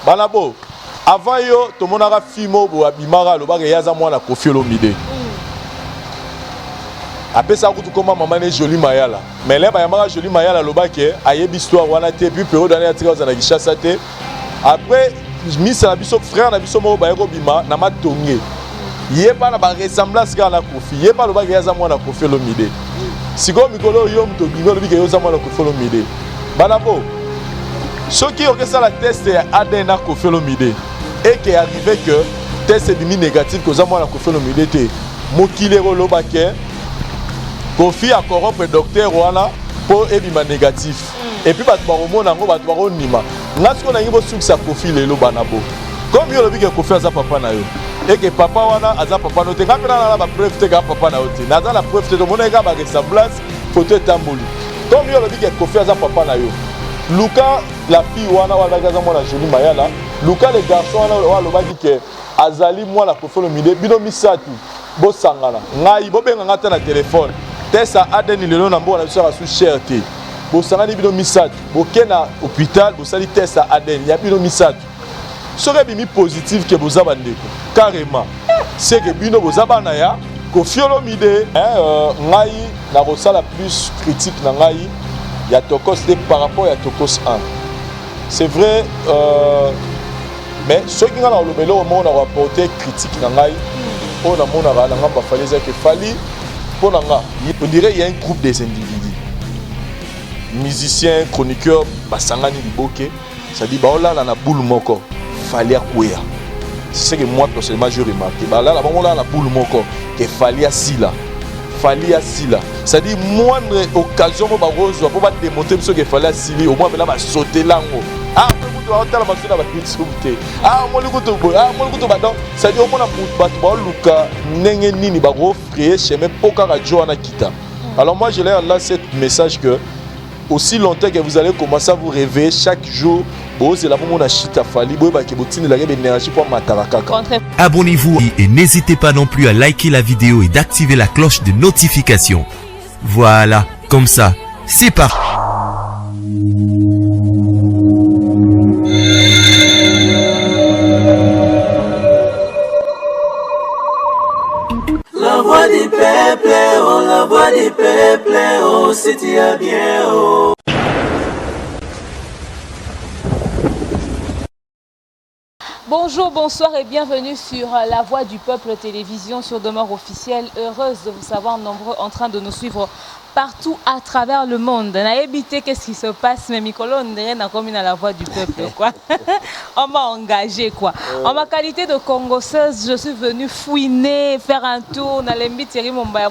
Banabo, avant yo, tout le monde a filmé pour abimara, le bagage yaza moi na Koffi Olomide. Après ça, tout maman est jolie mayala. Mais là, bah jolie mayala, le bagage aïe histoire wana te, puis période d'année à tirer aux anagisha sate. Après, mis à la biso frère, na biso mo bayeko bima, na matonge. Yé pas na ba ressemblance ka na Koffi, yé pas le bagage yaza moi na Koffi Olomide. Si go mikolo yo mto bingo le bagage yaza moi na Koffi Olomide. Banabo. Ceux qui ont fait ça la test ADN à Koffi Olomide et qui est arrivé que test est négatif que moi la Koffi Olomide te mokile rolo baké Koffi a corrompre docteur wana pour ebima négatif et puis bat baromo nango bat baro nima ngasko na ngibo succès Koffi lelo banabo comme yo lobi que Koffi aza papa na yo et que papa wana aza papa no te ngapela na ba preuve te ga papa na yo te na la preuve te to moneka ba ressemblance photo etamboli comme yo lobi que Koffi aza papa na yo Luka, la fille, wana wala gaza moi la jolie mayala. Luka le garçon wana wala dit que Azali moi la Koffi Olomide bino misatu bo sangana. Ngai bo benga ngata na téléphone. Tesa ADN lelo na mbo na biso sous cherté. Bo sangani bino misatu. Bo kena hôpital bo sali test ADN ya bino misatu. Sore bimi positif que boza bandeko. Carrément. C'est que bino boza bana ya Koffi Olomide ngai na rosala plus critique na ngai. Il y a Tokos par rapport à Tokos 1. C'est vrai, mais ceux qui ont le mélo, on a rapporté critique dans l'ail. On a fallu pour on dirait qu'il y a un groupe des individus. Musiciens, chroniqueurs, Basangani Liboke, ça dit bah là la boule moko, fallait courir. C'est ce que moi personnellement j'ai remarqué. Bah là la boule moko, qu'il fallait assis là. Fallait assis là. C'est-à-dire, moindre occasion pour pas démonter ce qu'il fallait assis au moins là va sauter là. Ah, on va la machine à la ah, moi le couteau, ah, moi le couteau, c'est-à-dire, on a Luka, n'engé nini, bah, offrir chez mes poka radio à Kita. Alors, moi, je leur lance ce message que, aussi longtemps que vous allez commencer à vous réveiller chaque jour, abonnez-vous et n'hésitez pas non plus à liker la vidéo et d'activer la cloche de notification. Voilà, comme ça, c'est parti. La voix du peuple, oh, la voix du peuple, oh, c'était bien, oh. Bonjour, bonsoir et bienvenue sur La Voix du Peuple Télévision sur Demeure Officielle. Heureuse de vous savoir nombreux en train de nous suivre partout à travers le monde. On a évité qu'est-ce qui se passe, mais Mikolo, on dirait comme à La Voix du Peuple, quoi. On m'a engagé, quoi. En ma qualité de congosseuse, je suis venue fouiner, faire un tour dans les Mbiteri Mombaya.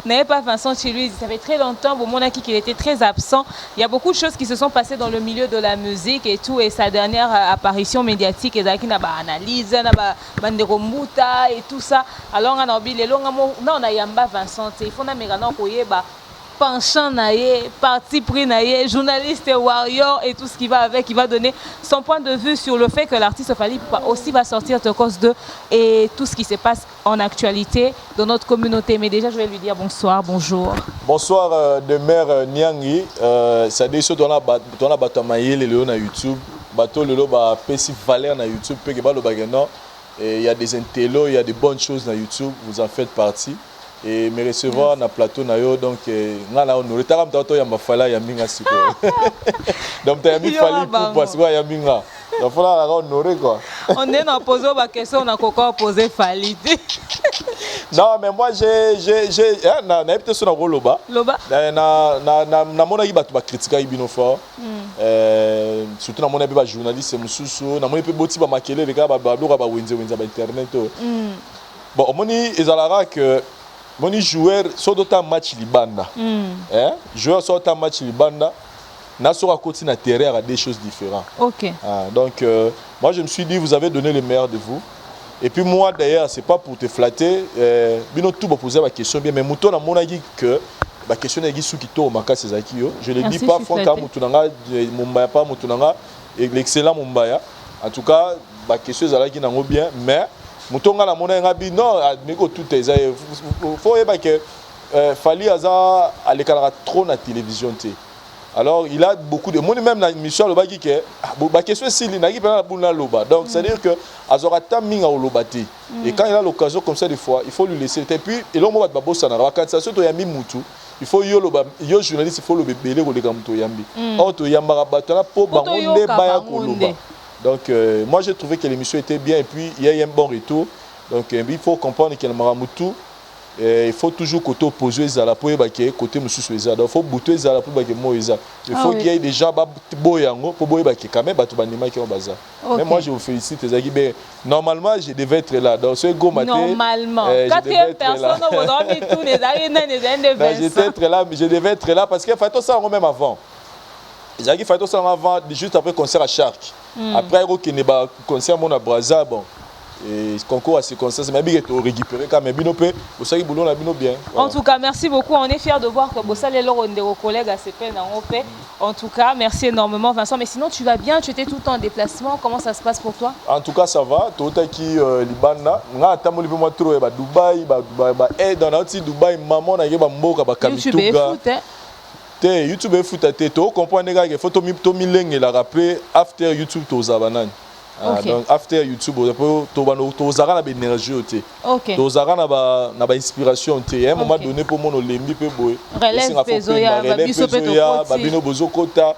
N'avait pas Vincent chez lui, ça fait très longtemps, bon, mon acquis qu'il était très absent. Il y a beaucoup de choses qui se sont passées dans le milieu de la musique et tout, et sa dernière apparition médiatique, et qui n'a pas analyse, n'a pas bandero muta et tout ça. Alors on a oublié les longs mots, non on a yamba Vincent, il faut na mégana koye ba penchant naïe, parti pris naïe, journaliste warrior et tout ce qui va avec, il va donner son point de vue sur le fait que l'artiste Fally aussi va sortir Tokos 2 et tout ce qui se passe en actualité dans notre communauté. Mais déjà, je vais lui dire bonsoir, bonjour. Bonsoir de mère Niangi. Ça dit sur la bateau maïe le na YouTube, bateau le ba pesi valeur na YouTube, pe ba le bagano. Et il y a des intellos, il y a des bonnes choses na YouTube, vous en faites partie. Et me recevoir na plateau na yo donc ngala honoré taram tato ya mafala ya minga siko donc tu as mis Fally pour parce que ya minga donc faut la honorer quoi. On est dans poser ba question on a encore posé Fally. Non mais moi j'ai na peut-être sur na loba na mona ki batu ba critiquer ibino fort surtout na mona ba journaliste mususu na mona pe boti ba makele les gars ba loka ba wenze ba internet bon omoni ezalara que mon joueur sort d'autant match libanda. Joueur sort d'autant match libanda. N'a sur à côté na terrain à des choses différentes. Ok. Donc moi je me suis dit vous avez donné le meilleur de vous. Et puis moi d'ailleurs c'est pas pour te flatter. Bino tout va poser ma question bien mais mouton a mon avis que la question est qui to maka ces akio. Je le dis pas franchement moutonanga Mumbaya pas moutonanga et l'excellent Mumbaya. En tout cas la question est là qui n'en bien mais Moutonga la monnaie ngabi non mais tout est faut que Fally aza à l'écran trop na télévision té Alors, il a beaucoup de monde, même dans l'émission, le bagi que la question est si il n'a pas loba. Donc, c'est-à-dire que Azora Taming a lobati. Et quand il a l'occasion comme ça, des fois, il faut lui laisser. Et puis, il a un moment de babo sana. Quand ça se trouve, il y a Moutou. Il faut yo journaliste, il faut le bébé ou le gamuto yambi. Or, tu yambara batana pour bangonde baya koloba. Donc, moi, j'ai trouvé que l'émission était bien. Et puis, il y a eu un bon retour. Donc, il faut comprendre qu'il y a Maramutu. Il faut toujours côté opposé à pour côté monsieur Sueza. Donc il faut bouter à pour que Moïse. Il faut qu'il y ait des gens boyango pour boyer quand même batu banima qui ont bazar. Mais moi je vous félicite les normalement je devais être là. Donc ce go matin. Normalement. Quatrième personne au dormi tous les je devais être là parce que Fato ça même avant. Ils ont dit Fato ça avant juste après concert à Shark. Après il y a un concert mon à Brazza bon. Et concours à ces concerts, mais bien que récupérer quand même bien. En tout cas, merci beaucoup. On est fiers de voir que Bossal est l'un de vos collègues à CPN en fait. En tout cas, merci énormément Vincent. Mais sinon, tu vas bien? Tu étais tout le temps en déplacement. Comment ça se passe pour toi? En tout cas, ça va. Tout qui Liban, nga tamoli pe moi trop ba Dubaï, dans l'autre Dubaï, maman na yeba mboka ba kamituga. YouTube foot hein. YouTube foot te to comprendre gars que photo mi to milenge la rappeler after YouTube to zabanani. Okay. Donc after YouTube to zara na énergie ote. OK. To zara na ba inspiration te. À un moment donné pour mon olembi pe boy. Relève pezoya ba biso pe to ba bino bozo kota.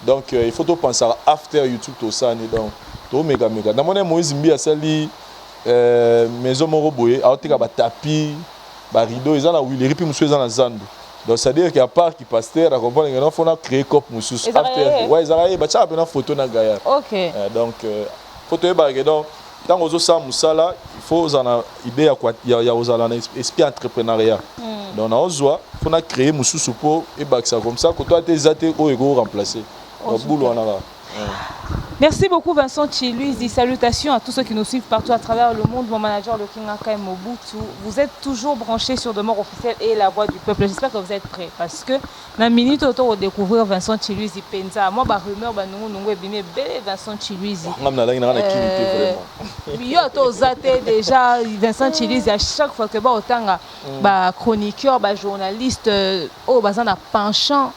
Donc il faut to penser à after YouTube to ça ni donc to mega. Na mona Moïse Mbi asali maison moro boy, a oteka ba tapis, ba rideau ezana Willery puis monsieur ezana Zando. Donc c'est-à-dire qu'il y a part qui pasteur à comprendre qu'il faut créer cop musus after ouais ils ba tcha na photo na gaya. OK. Donc photo ba donc tant ozo sa musala il faut en idée ya quoi ya ozala na esprit entrepreneuriat. Donc na ozwa faut na créer musus pour et ba ça comme ça que toi tes até o ego remplacer. Donc boulot on a. Merci beaucoup Vincent Chiluizi. Salutations à tous ceux qui nous suivent partout à travers le monde. Mon manager, le King Aka Mobutu. Vous êtes toujours branchés sur Demeure Officielle et la voix du peuple. J'espère que vous êtes prêts. Parce que dans une minute, autour de découvrir Vincent Chiluizi Penza. Moi, ma rumeur, nous avons Vincent Chiluizi. Déjà, Vincent Chiluizi, à chaque fois que autant chroniqueur, journaliste, un penchant.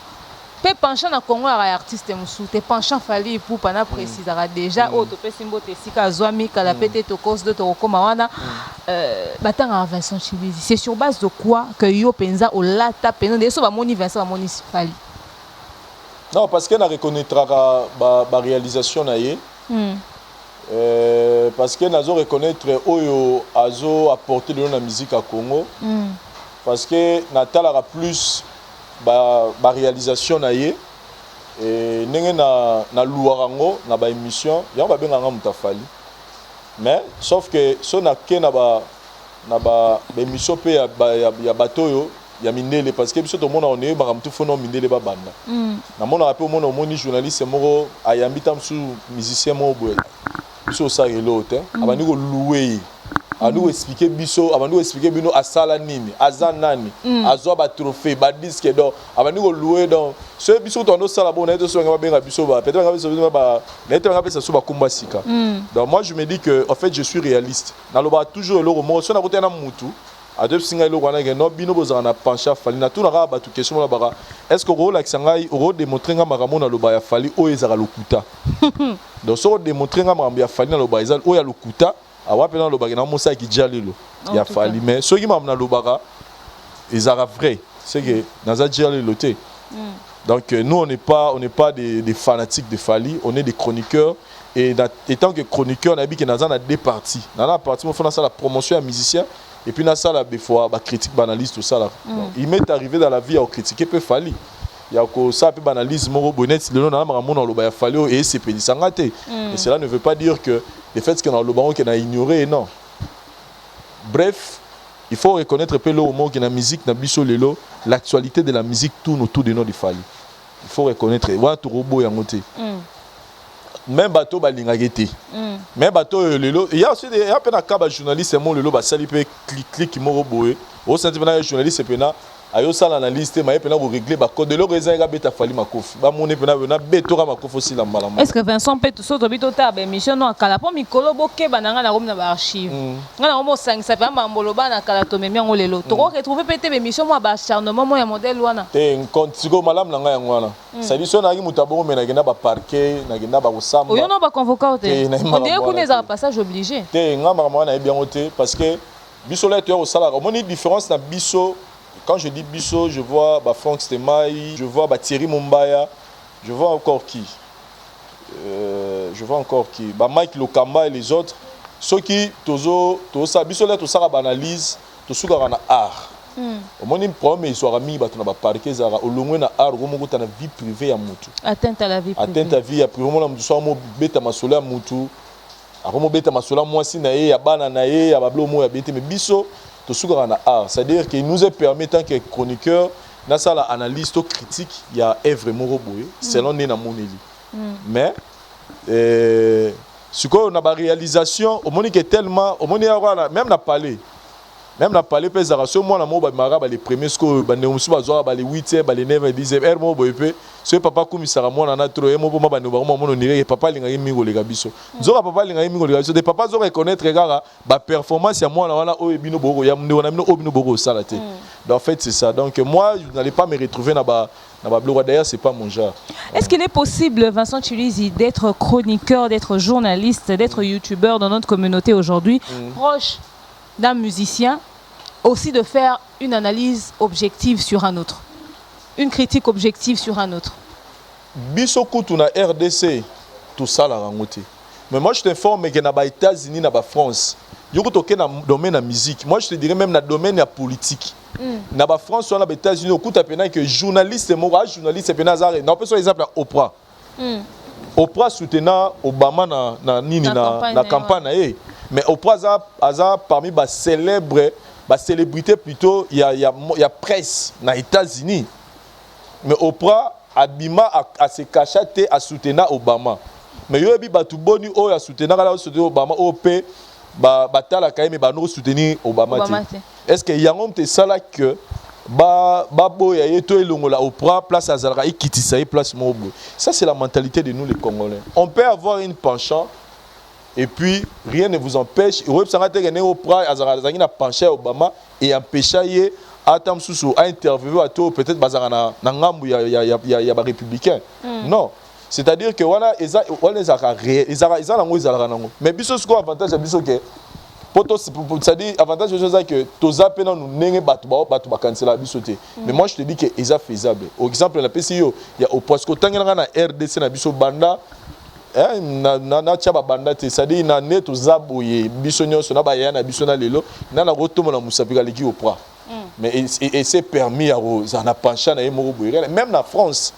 Pe penchant na Congo à artiste musu te penchant fali pour pana précisera déjà o to pe simbo te sika zwami kala pete to cause de to koma wana batanga Vincent Chiluizi. C'est sur base de quoi que yo penza o lata pena de so ba moni Vincent ba moni fali? Non parce que na reconnaîtra ba réalisation na ye. Parce que nazo reconnaître oyo azo apporter de la musique à Congo. Parce que natala plus ba réalisation na ye et ndenge na luarango na ba émission ya ba benganga mutafali mais sauf que so na ke na ba émission pe ya batoyo ya mindele parce que biso to mona on est ba mutu fono mindele ba banda na mona rappel mona moni journaliste moko ayambi tam su musicien mo boy biso sa yelo te abani ko louer nous expliquer biso avant nous expliquer bino asala nini azanani azwa ba trophée ba disque donc avant nous louer donc ce biso to no sala bon neto so nga benga biso ba peut-être nga biso ba neto nga pesa so ba kumba sika. Donc moi je me dis que en fait je suis réaliste na loba toujours le romo so na côté na mutu a deux singa le wana nga no bino bozana na pencha fali na tout na ba tout question la bara est-ce que ro la sangai ro démontrer nga makambo na loba ya fali o ezaka lokuta. Donc so démontrer nga makambo ya fali na loba ezal o ya lokuta awapena lobaka na mosa ki jalelo ya fali mais ceux qui m'amna lobaka ils ara vrai c'est que naza jalelo té. Donc nous on n'est pas des fanatiques de Fali, on est des chroniqueurs et étant que chroniqueur on a dit que naza na deux parties. Dans la partie on fait ça la promotion à musicien et puis na ça la des fois ba critique banaliste tout ça là. Il m'est arrivé dans la vie à critiquer peu Fali. Il y a que ça peut banaliser mon bonnet le nom na makamona loba ya Fali et c'est pédi sangate. Et cela ne veut pas dire que le fait qu'on a le baron qu'on a ignoré, non. Bref, il faut reconnaître que le moment que la musique n'a biso lelo, l'actualité de la musique tourne autour de nous de Fali. Il faut reconnaître. Wa to robot ya ngote. Même bateau balingagete. Même bateau lelo, il y a aussi des y a peine à caba journaliste mon lelo ba sali pe clic mo roboé. Au senti na journaliste pena ayo sala analyse te maye pena ko régler ba code le raison ga beta fali makofi ba mone pena na betora makofi aussi la mbala. Est-ce que Vincent peut tout sauter bito ta ba mission no akala po mikolo boke bananga na na ba archive ngana ngomo sangisa pe mbolo ba na kala to memi ngo lelo to ko retrouver peut be mission mo ba acharnement mo ya modèle wana te nkontiko malam na nga yango wana ça dit so na ki mutabongo me na genda ba parquet na genda ba kosamba oyo no ba convoquer te on dirait qu'on est à passage obligé te nga mama na bien oté parce que biso là tu au salaire on a différence na biso. Quand je dis Bisso, je vois Franck Stemaï, je vois Thierry Mumbaya, je vois encore qui Mike Lokamba et les autres. Ceux qui, Bisso là, tout ça, analyse, tout ça, on a art. Au moins, il problème, ils sont amis, ils sont parqués, ils ont art, ils ont une vie privée à Moutou. Atteinte à la vie privée. Atteinte à la vie privée, ils ont bêta masola à Moutou. Ils ont bêta masola, moi, si naïe, ya banana, ya bablo, moi, ya bêta, mais Bisso. C'est-à-dire qu'il nous est permis, tant que chroniqueur, dans la analyse critique, il y a œuvre Moroboé, selon Nena Moneli. Mais, ce qu'on a la réalisation, au monde est tellement, au monde même na parlé. Même na parlé, moi, les premiers scores, les 8e, les 9e, les 10e, ce papa commissaire moi na trop mo boma bano ba mo nire papa linga mingo le gabiso nzoka papa linga mingo le gabiso de papa zo reconnaître gars ba performance ya moi na wana o ebino boko ya mne wana mino obino boko sala te. Donc en fait c'est ça. Donc moi je n'allais pas me retrouver na ba blog d'ailleurs c'est pas mon genre. Est-ce qu'il est possible Vincent Chiluizi d'être chroniqueur, d'être journaliste, d'être youtubeur dans notre communauté aujourd'hui, proche d'un musicien, aussi de faire une analyse objective sur un autre? Une critique objective sur un autre. Biso kutu na RDC tout ça la rangoté. Mais moi je t'informe que na ba États-Unis na ba France, yo kutoke na domaine de musique. Moi je te dirais même na domaine de politique. Na ba France ou na ba États-Unis okuta pena que journaliste journaliste pena zare. Na peut exemple Oprah. Oprah soutenant Obama na nini na campagne mais Oprah a parmi ba célèbre ba célébrité plutôt il y a presse na États-Unis. Mais Oprah abima a se cacher à soutenir Obama. Mais yo bi batu boni o ya soutenir Obama OP batala kaime ba no soutenir Obama. Est-ce que yangom te sala que ba boya yeto elongola Oprah place azalaka ikitisa place mobo. Ça c'est la mentalité de nous les Congolais. On peut avoir une penchant et puis rien ne vous empêche Oprah azalaka na pencher Obama et empêcher Atam Soussou a interviewé à tout peut-être bazarana na ngambu ya ba républicain. Non, c'est-à-dire que voilà mais biso ce avantage biso que c'est-à-dire avantage c'est que toza pena nous nenge batu ba cancela biso te. Mais moi je te dis que c'est faisable. Au exemple la PCO il y a au parce que tangana na RDC na biso banda na tchaba banda te c'est-à-dire na neto zaboye biso nyonso na ba yana biso na lelo na rotomo na musapika leki Oprah. Mais c'est permis à na pencha na yemo boyere même en France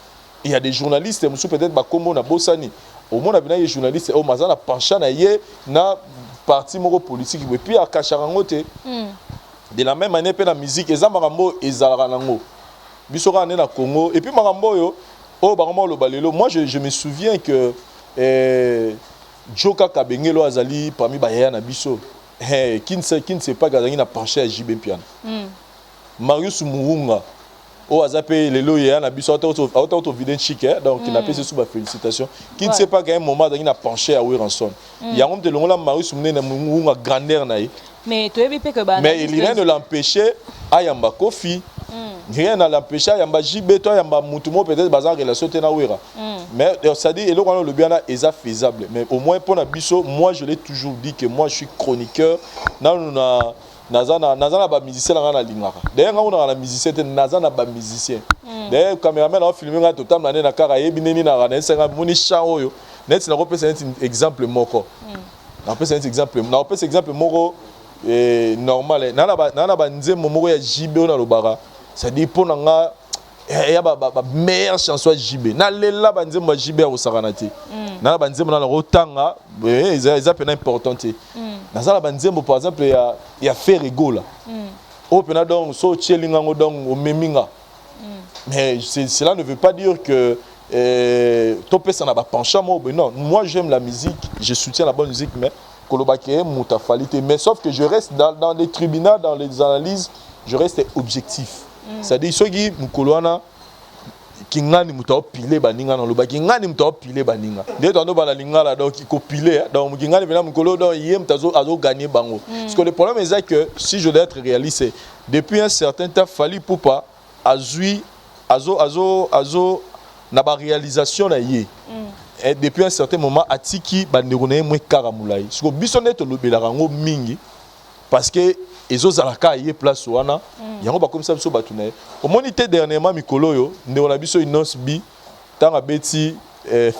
il y a des journalistes peut-être ba comme na Bossani au monde a des journalistes au mazana pencha na ye na parti moko politique et puis à Kacharango te de la même manière pe na musique ezamarambo ezalaka nango biso ka na Congo et puis marambo yo o ba lo balelo moi je me souviens que Joka Kabengelo azali parmi ba ya na biso qui ne sait pas gazangi na penché à JB Piano. Marius Murunga o azapé lelo ya na biso auto vidéo chic donc il n'a pas sous ba félicitations qui ne sait pas gagner moment dans na penché à Wiranson. Il y a homme de longola Marius Murunga grandeur na mais tu es que ba mais il rien ne l'empêcher à Yamba Kofi. Rien ne l'empêcher à Yamba JB toi Yamba Mutumo peut-être bazar relation tena Wira. Mais ça dit et le bien là est faisable mais au moins pour na biso moi je l'ai toujours dit que moi je suis chroniqueur nazana ba musicien na lingaka d'ailleurs on a la musicien nazana ba musicien d'ailleurs caméraman a filmé nga totam na na kara yebineni na na senga moni cha oyo net na repesa un exemple moko na repesa un exemple na repesa exemple moko normal na ba nzembo moko ya JB na lobara ça dit pour nga ya ba meilleure chanson JB na lela ba nzembo JB au saranati na ba nzembo na rotanga eza pena importante nazala ba nzembo par exemple ya faire rigola o pena donc so chelinga ngo donc o meminga mais cela ne veut pas dire que topé ça na ba penchant mo non moi j'aime la musique je soutiens la bonne musique mais kolobake mutafalité mais sauf que je reste dans les tribunaux dans les analyses je reste objectif. c'est-à-dire soki mukolo wana kingani muto pile baninga na loba kingani muto pile baninga nde to ndo bala lingala donc il copile donc kingani bena mukolo donc yem tazo azo gagner bango parce que le problème est que si je dois être réaliste depuis un certain temps Fally Ipupa azui azo na ba réalisation na yé et depuis un certain moment atiki bandeko na mwe karamulai parce que biso neto lobela rango mingi parce que ezozalaka ye place wana yango ba comme ça biso batuna au monité dernièrement mikolo yo ndeko na biso Inos B tanga beti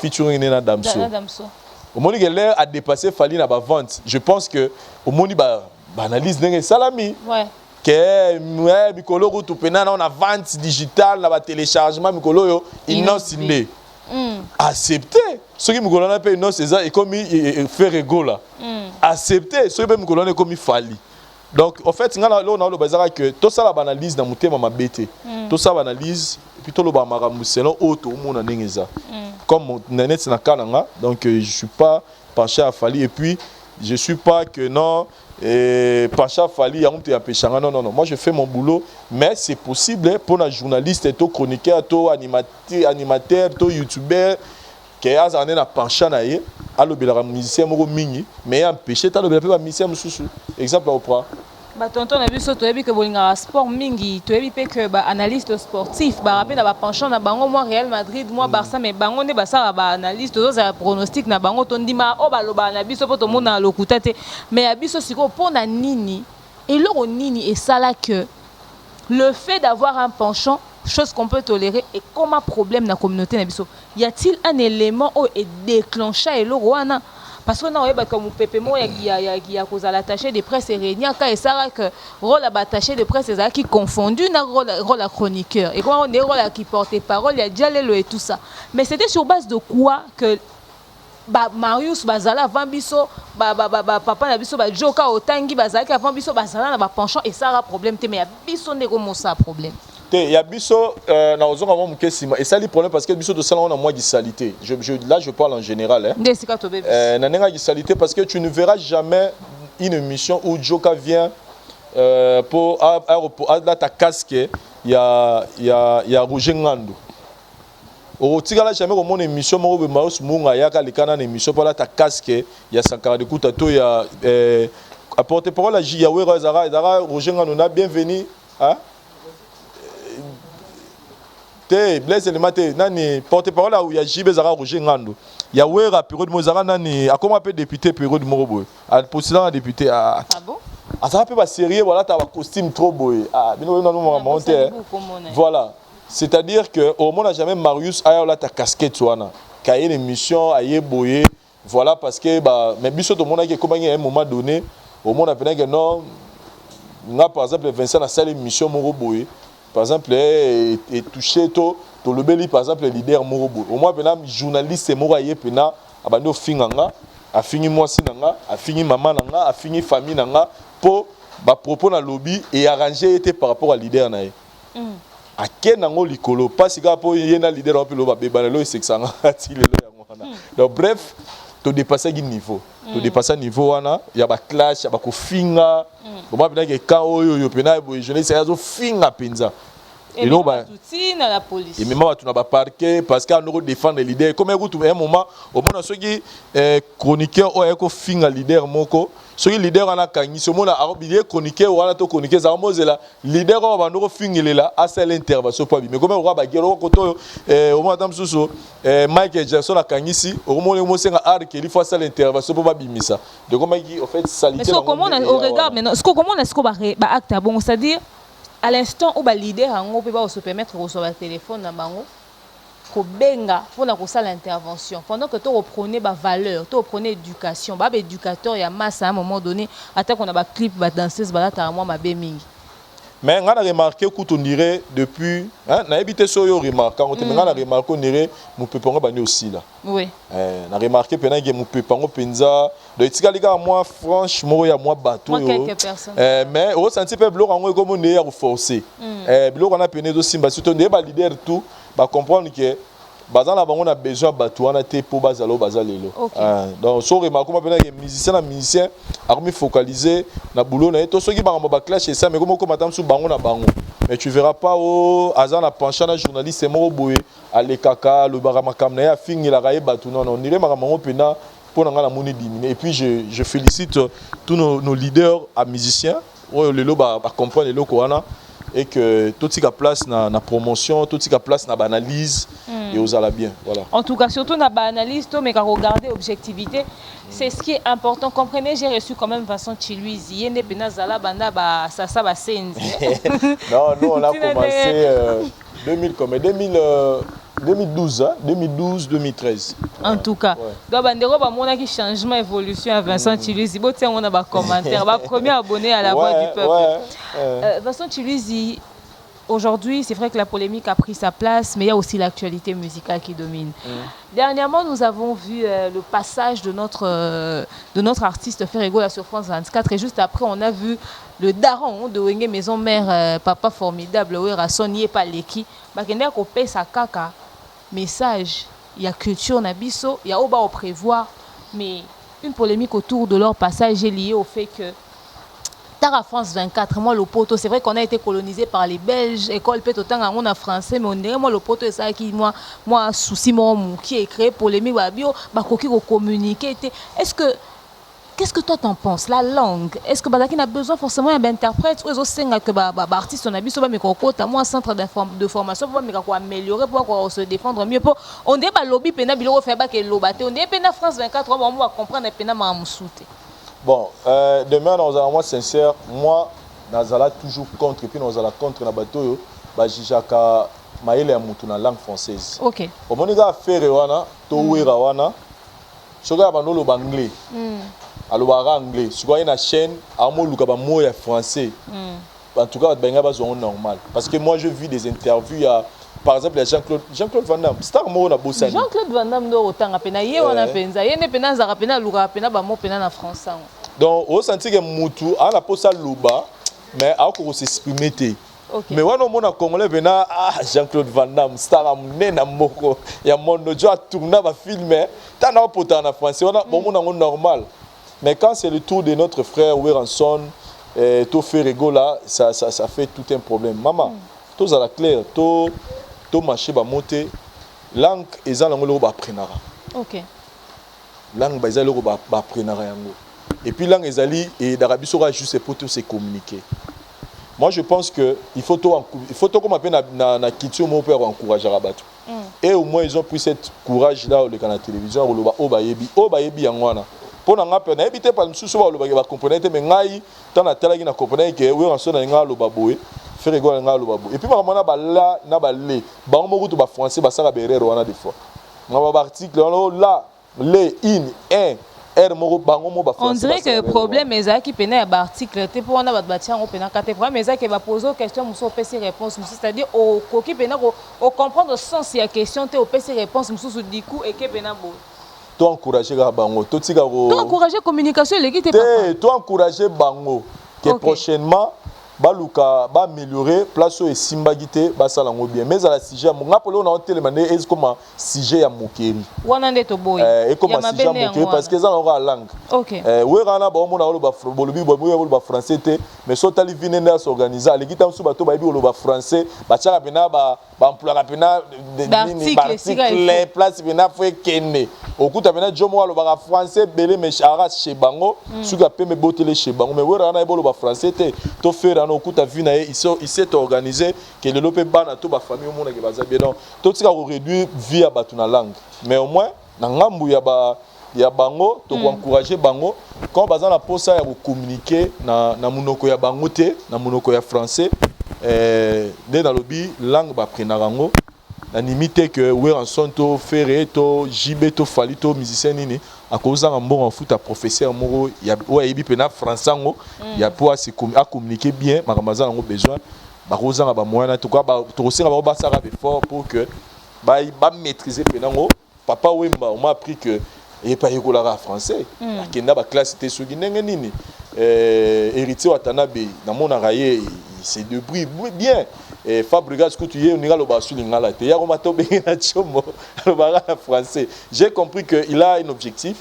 featuring na Damso au moni que l'air a dépassé Fally na ba vente je pense que au moni ba analyse ndenge salami que mikolo ko to pena na vente digitale na ba téléchargement mikolo yo Inos Inde accepter ce qui mikolo na pe Inos eza et comme fait rigola accepter ce qui mikolo na comme Fally. Donc en fait ngana lo na lo bazaka que tout ça la analyse na mutema mabete tout ça analyse et puis tout le ba maramu selon auto mona nengeza comme net na kananga donc je suis pas penché à Fally et puis je suis pas que non penché à Fally ya mtu ya pechanga non moi je fais mon boulot mais c'est possible pour un journaliste to chroniqueur to animateur to youtubeur que azane na penché na ye alobela musicien moko mingi mais empêcher ta lobela pe ba musicien mususu exemple au pra ba tonton na biso to yebi que bolinga sport mingi to yebi pe que ba analyste sportif ba rappel na ba penchant na bango moi Real Madrid moi Barça mais bango ne ba ça ba analyste to za pronostic na bango to ndima o ba loba na biso po to mona lokuta te mais ya biso siko pona nini et loro nini et ça là que le fait d'avoir un penchant chose qu'on peut tolérer et comme un problème dans la communauté na biso y a-t-il un élément où est déclenché et le roi parce que non bah comme pépé moi il y a cause à l'attaché de presse et réunion quand et ça que rôle attaché de presse c'est qui confondu na rôle à chroniqueur et quand on est rôle qui porte parole il y a déjà le et tout ça mais c'était sur base de quoi que ba Marius bazala avant biso papa na biso ba joka otangi bazala ki avant biso bazala na ba penchant et ça a problème te mais ya biso ndeko mo ça problème. Il y a biso na ozonga mo mukesima et ça le problème parce que biso de ça on a moins de salité là je parle en général hein na nenga de salité parce que tu ne verras jamais une émission où Joka vient pour à ta casque il y a Roger Ngando au tigala jamais comme mon émission mo be maus munga ya ka likana na émission pour la ta casque il y a Sankara de Kutato il y a apporter parole à Jiawera Zara Roger Ngando na bienvenue hein Blaise le matin nani porte-parole où il y a JB Zara Roger Ngando il y a Wera période Mozara nani a comment appelle député période Morobo à postulant député ah bon ah ça peut pas sérieux voilà tu as un costume trop beau ah bino non monter voilà c'est-à-dire que au monde n'a jamais Marius a là ta casquette wana cahier l'émission aye boyer voilà parce que bah mais biso tout le monde qui comment à un moment donné au monde a pensé que non là par exemple Vincent a salle émission Morobo par exemple et touché to le beli par exemple le leader Morobo au moins pena journaliste Moraye pena abando finganga a fini moi sinanga a fini maman nanga a fini famille nanga pour ba propos na lobby et arranger était par rapport à leader nae a kenango likolo parce que pour yena leader on peut lo ba beba lo sexanga ti lelo yango wana donc bref to dépasser gi niveau to dépasser niveau wana ya ba clash ya ba ko finga moi pena que quand oyo pena bo jeunesse ya zo finga penza et non bah la police et même tu n'as pas parqué parce qu'on nous défend les leaders comme un moment au moment ceux qui chroniqueur ou éco finga leader moko ceux qui leader on a gagné ce moment là leader chroniqueur ou on a to chroniqueur ça mose là leader on va nous finga là à celle intervention pas mais comme on va bagero koto au moment tam soso Michael Jackson a gagné ici au moment où c'est un art qu'il faut celle intervention pour pas bimisa donc comment il en fait salité comment on regarde maintenant ce comment est-ce qu'on va acte bon c'est-à-dire à l'instant où le leader peut se permettre de recevoir le téléphone na bango ko benga pour na ko sala l'intervention pendant que tu reprenais ba valeur tu reprenais éducation ba éducateur ya masse à un moment donné attends qu'on a ba clip ba danseuse ba là ta moi ma be mingi mais on a remarqué qu'on dirait depuis hein na habité so yo remarque quand on a remarqué on dirait mon pepango bani aussi là oui na remarqué pendant que mon pepango penza de tika liga moi franchement ya moi bateau quelques personnes mais au senti pe bloc en comme on est à forcer bloc on a pené do simba surtout des ba leader tout ba comprendre que bazan la bango na besoin bateau on a té pour bazalo bazalelo donc so remarqué moi pendant que musicien a remis focaliser na boulot na to so ki ba clash ça mais comme matam sou bango na bango mais tu verras pas au Azan a penché un journaliste moko boye ale kaka le baramakamna ya fingi la raye batu non on dirait maramango pena pour nga la moni diminuer. Et puis je félicite tous nos leaders à musiciens le lo ba comprendre le loko wana et que tout ce qui a place na promotion, tout ce qui a place na analyse et aux ala bien, voilà. En tout cas, surtout na analyse, mais quand regarder objectivité, c'est ce qui est important. Comprenez, j'ai reçu quand même Vincent Chiluizi, yene bena zala banda ba sasa ba senzi. Non, nous on a commencé 2012, hein, 2012-2013. En tout cas, donc bandero ba mona qui changement évolution à Vincent Chiluizi. Bon tiens on a ba commentaire, ba premier abonné à la Voix du Peuple. Vincent Chiluizi, aujourd'hui, c'est vrai que la polémique a pris sa place, mais il y a aussi l'actualité musicale qui domine. Dernièrement, nous avons vu le passage de notre artiste Ferrego sur France 24 et juste après, on a vu le daron de Wenge Maison Mère, papa formidable, Sonny Paleki, bakende ko pesa kaka message, il y a culture nabiso, il y a oba au prévoir, mais une polémique autour de leur passage est liée au fait que Tara France 24, moi le poteau, c'est vrai qu'on a été colonisé par les Belges, école peut autant on a français, mais on dirait moi le poteau c'est ça qui moi souci mon qui est créé polémique babio, bah qui communiquer. Qu'est-ce que toi t'en penses la langue? Est-ce que Bazaki a besoin forcément d'un interprète ou est-ce que artiste on a besoin mais qu'on moi centre de formation pour me améliorer pour se défendre mieux pour on dit bah lobby pena bilo faire ba que lobate on dit pena France 24 on va comprendre pena ma musoute. Bon, demain, nous allons être sincères. Moi, nous allons toujours contre, et puis nous allons contre le bateau. Jijaka maïle amutu na langue française. Ok. Au moment où on a fait wana, touwera wana, je regarde le anglais. Alors anglais. Si vous avez une chaîne, amo lukaba moya français. En tout cas, ben pas normal. Parce que moi, je vis des interviews à par exemple, Jean-Claude Van Damme, star mo na bossani. Jean-Claude Van Damme do otanga pena ye wana penza, ye ne pena za pena luka pena ba mo pena na français. Donc au senti que mutu a la posa luba mais a ko s'exprimer té. Mais wana mona congolais vena Jean-Claude Van Damme star amné na moko ya mondo jo a tourner ba filmer, ta na pota na français wana bon mona normal. Mais quand c'est le tour de notre frère Weranson to Ferrego là, ça fait tout un problème. Maman, tous à la claire, to marché ba monter langue ezala ngolo ba prenara. OK. Langue ba ezala ba prenara yango. Et puis langue ezali et d'Arabie sera juste pour se communiquer. Moi je pense que il faut comme appelle na kitio mo pour encourager Rabatou. Et au moins ils ont pris cette courage là le canal télévision o ba yebi yangwana. Pour na ngapé na ebité pas msusu ba comprendre mais ngai tant na tala na comprendre que we ranso na ngalo ba boye. Ferrego nga lo babo et puis maman ba la na ba le ba mo kutu ba français ba saka berero wana des fois nga ba article là le in un mo bango mo ba français. On dirait que le problème est qui pena ba article te pour na ba batia on pena ka te problème est qui va poser question muso pesi réponse c'est-à-dire au koki pena au comprendre sens ya question te au pesi réponse muso du coup et que pena bo to encourager ga bango to tika ko to encourager communication les qui te papa to encourager bango que prochainement baluka ba améliorer place et simbagité ba salango bien mais à la sujet mon appelé on a télémané est comme sujet ya mokeri wana ndeto boy et comme sujet ya mokeri parce que ça aura langue OK we rana ba mona lo ba bolobi ba français te mais so tali vine na s'organiser les kita so bato ba bi lo ba français ba tchaka bena ba employer bena article place bena faut kenne okuta bena jomo lo ba français belé mais ara chez bango suka pe me botele chez bango mais we rana ba lo ba français te to faire au coup ta vu il s'est organisé que le lopé bana to ba famille au monde que baza bien donc tout ça réduire via batuna langue mais au moins na ngambu ya bango to encourager bango quand baza na posa ya communiquer na munoko ya bango te na munoko ya français dès dans lobby langue ba prenarango na limite que we en son to ferré to jibé to fali to musicien nini à cause d'un bon en foot à professeur moro ya ouais ibi pena français ngo ya pour à communiquer bien maramazan ngo besoin ba rosa ba moyen en tout cas ba to aussi ba ça fort pour que ba maîtriser pena ngo papa wemba on m'a appris que et pas écolara français akenda ba classe té soki ndenge nini héritier watanabe na mona raye c'est de bruit bien et Fabregas que tu es on ira le basu lingala te ya ko matobe na chomo le bara français j'ai compris que il a un objectif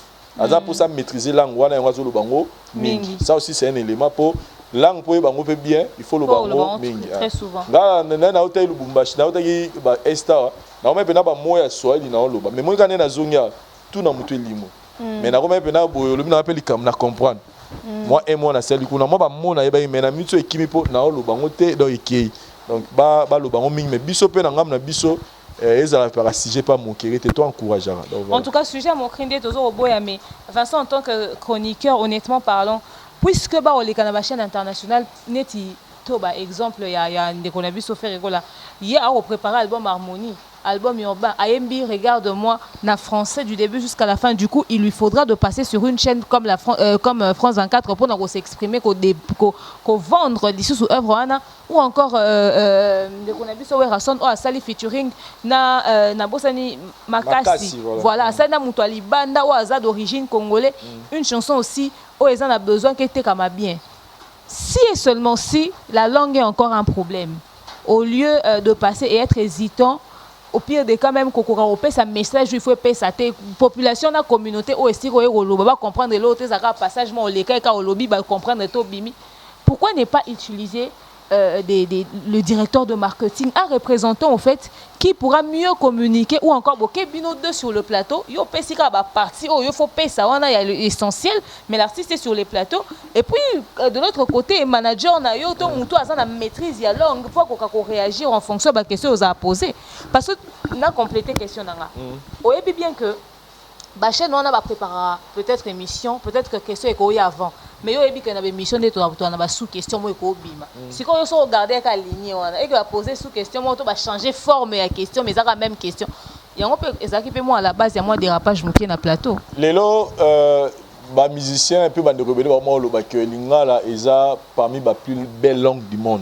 pour ça maîtriser langue wana ngazo le bango mingi ça aussi c'est un élément pour langue pour bango pe bien il faut le bango mingi très souvent na hôtel Lubumbashi na hôtel ba Esta na même pena ba moya Swahili na loba mais moi quand na zongia tout na mutu limo mais na même pena boyo lobi na appeli comme na comprendre moi et moi na celle kuna moi ba mona yeba mais na mutu ekimi po na loba ngote donc ekei donc ba loba ngo mingi mais biso pe na ngam na biso ezala par sujet pas mon qui toi encourageant en tout cas sujet mon crinde toujours au boya mais Vincent en tant que chroniqueur honnêtement parlant puisque ba oleka na ba chaîne internationale neti to ba exemple ya ndeko na biso faire gola hier a préparé album Harmonie album urbain Ayembi regarde-moi na français du début jusqu'à la fin du coup il lui faudra de passer sur une chaîne comme comme France 24 pour s'exprimer qu'on vendre d'ici sous œuvre ana ou encore ndeko na biso Werason o asali featuring na bosani Makasi voilà ça na mutu alibanda ou aza d'origine congolais une chanson aussi où ils en a besoin qu'elle était comme bien. Si et seulement si la langue est encore un problème, au lieu de passer et être hésitant, au pire des cas même qu'on a sa message, il faut payer sa population, la communauté, ou est-ce qu'on va comprendre l'autre, ça va passage, moi, les cas, au lobby, va comprendre tout bimi. Pourquoi ne pas utiliser le directeur de marketing, un représentant en fait qui pourra mieux communiquer ou encore boké bino deux sur le plateau yo pesika ba partie oh yo faut payer ça on a l'essentiel mais l'artiste est sur les plateaux et puis de l'autre côté manager na yo to muto aza na maîtrise ya langue pour qu'on réagir en fonction de question aux a posé parce que na complété question nanga oyebi bien que ba chaîne on a préparé peut-être émission peut-être que question est avant mais yo ebi que na émission de toi na ba sous question moi ko bima si quand yo so regarder ka ligne on et que va poser sous question moi to va changer forme ya question mais ça la même question yango pe ezaki pe moi à la base ya moi dérapage moké na plateau lelo ba musicien un peu bande rebelle ba moi loba que lingala eza parmi ba plus belle langue du monde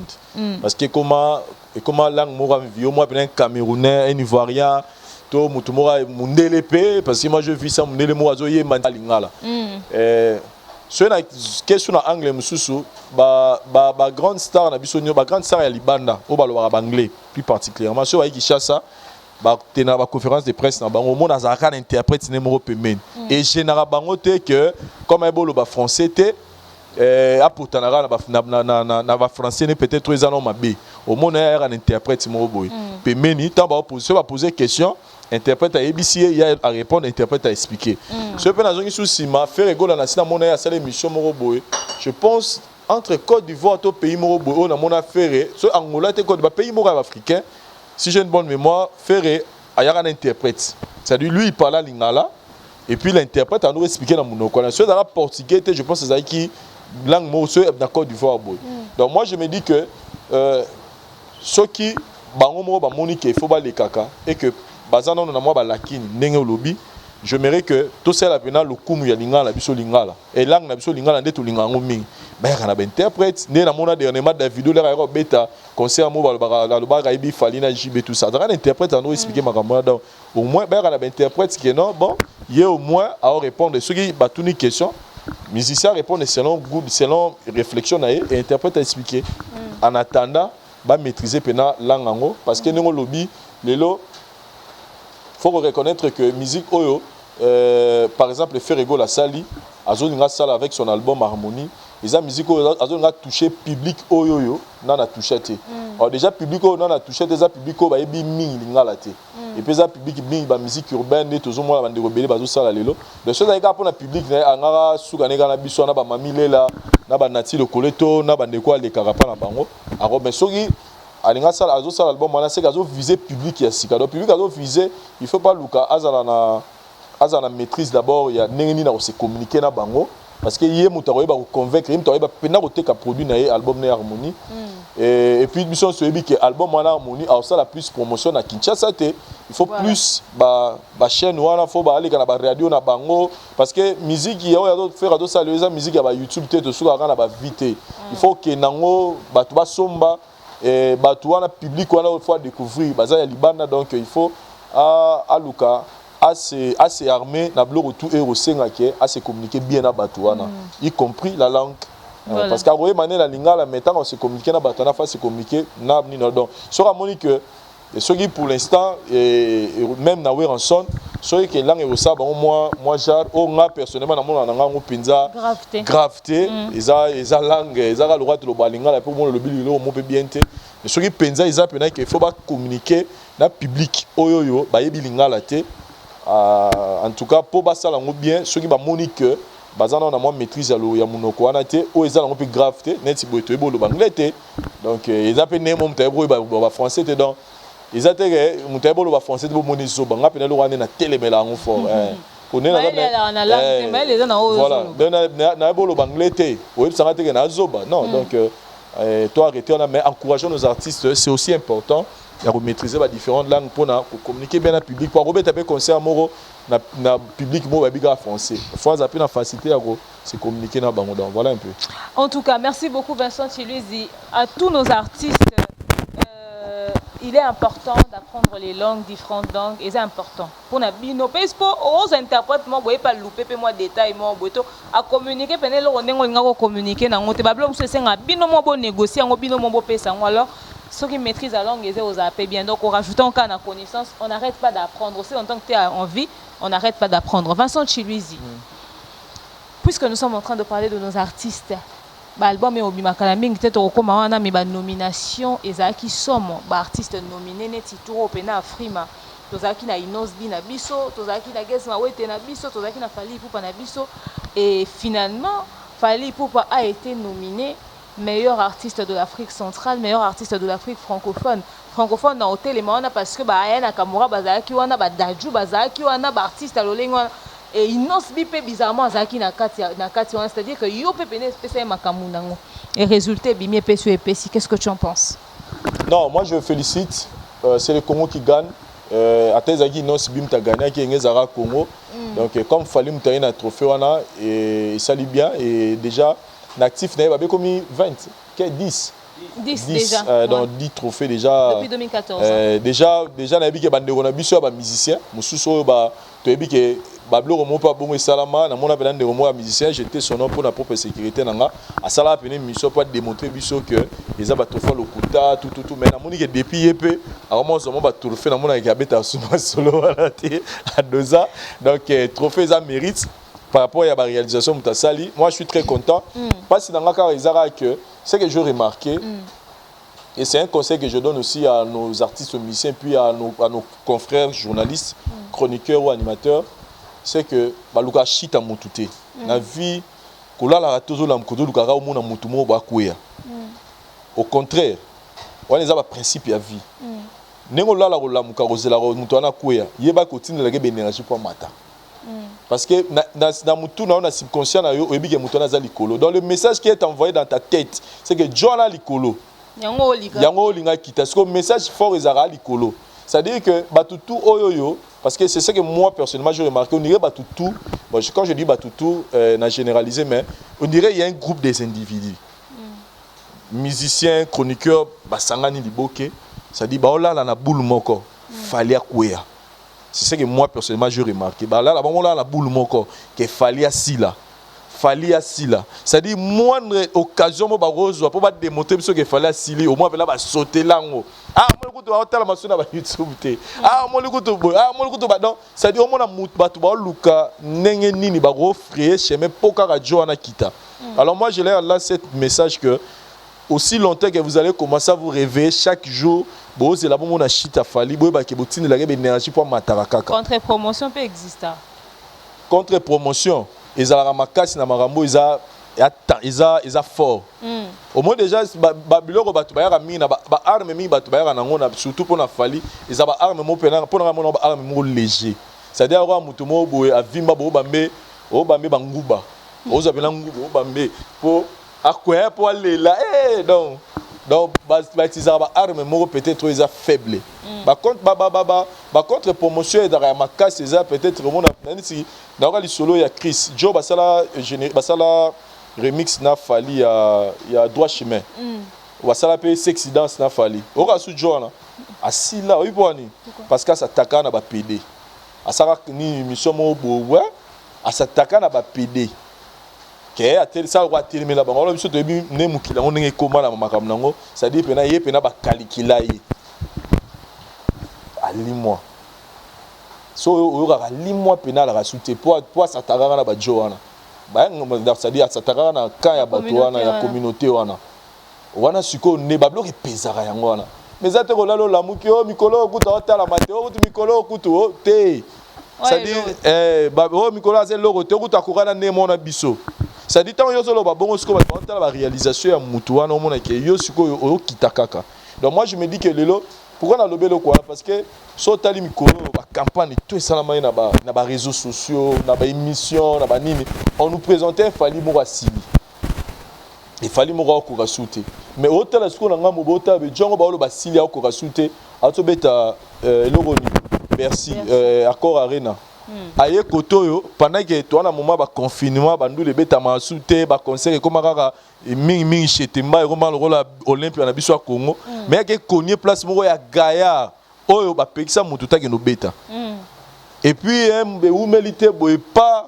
parce que comment langue mo vivio moi un Camerounais un Ivoirien to mutumora mundele pe parce que moi je vis ça mundele mo azoye lingala sur la question en anglais mususu ba grande star na biso ba grande star ya libanda o ba lo ba anglais plus particulièrement sur ay Kinshasa ba tena ba conférence de presse na bango mona za kan interprète ne mo pemen et général bango te que comme ay bolo ba français te apotanara na ba français ne peut-être 3 ans mabe au mona era un interprète mo boy pemeni tant ba poser question interprète à ABC, il y a à répondre, interprète à expliquer. Ce que nous avons souci, ma faire rigolo na sina mona ya sala émission moroboy. Je pense entre Côte d'Ivoire et pays moroboy, on a mon affaire, ce Angola et Côte d'Ivoire, pays moroboy africain. Si j'ai une bonne mémoire, faire ayara un interprète. C'est-à-dire lui il parle à lingala et puis l'interprète a nous expliquer dans mon quoi. Ceux dans la portugais, je pense c'est qui langue morceau dans Côte d'Ivoire boy. Donc moi je me dis que ceux qui bango mo ba monique il faut ba les kaka et que bazana na moi ba lakini ndenge lobby j'aimerais que tout ça la pena le kumu ya lingala biso lingala et langue na biso lingala ndeto lingango mingi ba kana ba interprète né na mona dernièrement Davido la ra beta concert mo ba ba ibi falina JB tout ça dans interprète en expliquer ma camarade au moins ba kana ba interprète qui non bon il au moins à répondre ceux qui ba tuni question musicien répondre selon goût selon réflexion et interprète à expliquer en attendant ba maîtriser pena langue parce que ngo lobby lelo faut reconnaître que musique oyo par exemple Ferrego la sali azoninga sala avec son album Harmonie eza musique oyo azoninga toucher public oyo yo nana toucher té alors déjà public oyo nana toucher déjà public oyo ba yebi mingi lingala té et puis ça public mingi ba musique urbaine et tozo mona bande rebelle bazo sala lelo de chose ayika pour na public na angara suka neka na biso na ba mamilela na ba nati le coleto na bande quoi les carapa na bango alors mais soki alinga sala azo sala album mana c'est azo viser public ya sika donc public azo viser il faut pas luka azala maîtrise d'abord ya nengeni na se communiquer na bango parce que yé mutaro ba convaincre mutaro ba pena ko teka produit na album na Harmonie et puis mission so yebi que album na Harmonie a ça la plus promotion na Kinshasa té il faut voilà. Plus ba chaîne wana faut ba aller na ba radio na bango parce que musique ya do faire do ça les musique ya ba YouTube té to suka na ba vite il faut que nango ba to ba somba et batouana public on a fois découvrir baza ya libanda donc il faut à luka assez armé na blog tout et osengake à se communiquer bien na batouana y compris la langue voilà. Parce qu'à roye mané la lingala maintenant on se communiquer na batouana faut se communiquer na ni donc sera moni que ceux qui pour l'instant et même na Werason soki ke langue ezosa bango moi genre oyo nga personnellement namona na ngango mpenza grave te eza langue ezaka lokwa toloba lingala mpo mona lobi liloko mo mpe bien te mais soki mpenza eza mpena ke faut bacommuniquer na public oyo bayebi lingala te en tout cas mpo basala yango bien soki bamoni ke baza na mwa maîtrise ya monoko wana te oyo eza nango mpe grave te neti boye toyebi oloba anglais te donc eza mpe nemo moto ayebi oyo bafrançais te donc eza te ke moto ayebi oloba français te bomoni zoba nga mpe naloko wana nde natelemela yango fort nayebi oloba anglais te oyebisanga te ke nazoba non donc to arrêter wana mais encourageons nos artistes c'est aussi important ya maîtriser ba différentes langues pour communiquer bien na public pour robeta pe concert moko na public mo ba biga français fois après na facilité à se communiquer na bango donc voilà un peu. En tout cas, merci beaucoup Vincent Chiluzi. À tous nos artistes, il est important d'apprendre les langues, différentes langues, et c'est important. Pour nos pays, aux interprètes, moi, vous ne pas louper, moi, détails, moi, à communiquer, on a communiquer, on a négocier, on a alors, ceux qui maîtrisent la langue, ils ont appris bien. Donc, en rajoutant en connaissance, on n'arrête pas d'apprendre. Aussi longtemps que tu as envie, on n'arrête pas d'apprendre. Vincent Chiluzi, puisque nous sommes en train de parler de nos artistes, l'album est obimaka mingi peut-être okoma wana mi ba nomination ezaki somo ba artiste nominé neti tour opena afrima tozaki na Inosbi na biso tozaki na Gesma Wete na biso tozaki na Fally Ipupa na biso et finalement Fally Ipupa a été nominé meilleur artiste de l'Afrique centrale, meilleur artiste de l'Afrique francophone na hôtel et mawana parce que ba Aya Nakamura bazaki wana ba Dadju bazaki wana ba artiste alolengo et Inosbi pe bizarrement azaki na kati c'est-à-dire que yo pe pene spécial makamundango et résultat bimie pe sur epesi. Qu'est-ce que tu en penses? Non, moi je félicite, c'est le Congo qui gagne. Atezaki Inosbi mta gagné qui ngezara Congo. Donc comme Fally mta un trophée wana et ça lui bien et déjà l'actif n'a pas commis 20 10 déjà dans 10 trophées déjà depuis 2014 déjà na biki bande na biso ba musicien mususu ba to ebiki bablo romo pa bongo salama na mona bande romo ba musicien j'étais son nom pour la propre sécurité nanga asala pene mission pour démontrer biso que les ba trophée lokuta tout mais na moni que depuis yepé vraiment somo ba trophée na mona ki abeta suma solo wala te à 2 ans donc trophée ça mérite par rapport à la réalisation de Moutasali. Moi je suis très content parce que dans le cas que ce que j'ai remarqué et c'est un conseil que je donne aussi à nos artistes musiciens puis à nos confrères journalistes, chroniqueurs ou animateurs, c'est que baluka chita mutute na vie kola la tozo la mkodo lukaka o mona mutumo ba kuya. Au contraire, on les a ba principe ya vie. Nengo la la muka rozela mutu ana kuya, yeba kotine la ke énergie pour mata. Parce que dans la subconscient, dans le message qui est envoyé dans ta tête, c'est que John a l'icolo. Le message fort est à l'icolo. C'est-à-dire que Batutu Oyoyo, parce que c'est ce que moi personnellement j'ai remarqué, on dirait Batutu, bon, quand je dis Batutu, n'a généralisé, mais on dirait qu'il y a un groupe des individus. Musiciens, chroniqueurs, Basangani Liboke, ça dit, bah là, la boule moko, fallait courir. C'est ce que moi personnellement j'ai remarqué. Bah là, la boule mon corps, qu'il fallait assis là. C'est-à-dire, moindre occasion, je vais pas démontrer qu'il fallait assis au moins, là, sauter là. Ah, moi, je vais la machine à YouTube. Ah, moi, je vais c'est-à-dire, on a Luka, Nengeni, Frère, chemin, Poka Radio, Anakita. Alors, moi, je leur là ce message que, aussi longtemps que vous allez commencer à vous réveiller chaque jour, c'est là où on a chita Fally, énergie pour mataraka. Contre-promotion peut exister. Contre-promotion, ils ont ramakasi na marambo, ils ont fort. Au moins déjà, Babylone batubaya mina, ba arme mi batubaya nangona surtout pour na Fally, ils ont ba arme mo pena pour na mo arme mo léger. C'est-à-dire wa mutumo boye avimba bo bambe, o bambe banguba. O zabela nguba o bambe pour akwe pour aller là donc ils ont arme mo peut-être ils sont faibles. Par contre promotion et dans ma casse ils peut-être mon si dans le solo il y a Chris Joe basala remix na Fally il y a droit chemin. Basala pe sexy dance na Fally. Ora su Joe là assis là oui boni parce que ça taka na ba PD. Asara ni mission mo bo ouais asataka na ba PD. Ça va terminer là-bas. On a vu que on est comment là, ça dit pena ye pena ba kalikila ye. Ali moi. so oyokaka limwa pena alaka su te po asataka na bajo wana c'est-à-dire asataka na camp ya bato wana ya communauté wana sikoyo ne babiloko epezaka yango wana mais eza te kolala olamuki o mikolo okuta otalama te okuti mikolo okutu te c'est-à-dire mikolo aza eloko te okuta akokana ne mona biso c'est-à-dire ntango nyonso oloba bongo sikoyo bato batala baréalisation ya mutu wana omonake yo sikoyo oyokita kaka donc moi je me dis que lelo pourquoi nalobi eloko wana parce que so otali mikolo bacampagne to esalama ye na baréseaux sociaux na baémission na banini on nous présentait fali moko asili efali moko akoka su te mais otala sikoyo na ngambo botala bejongo baolo basili akoka su te atobeta eloko ni merci accord arena aye koto oyo pendant que toana moment ba confinement bandule betama su te ba concert ekoma kaka mingi chetemba ekoma lokola Olympia na biso ya Congo mais ke konye place moko ya Gaillard oyo ba pekisa mutu take no beta et puis umélité boye pas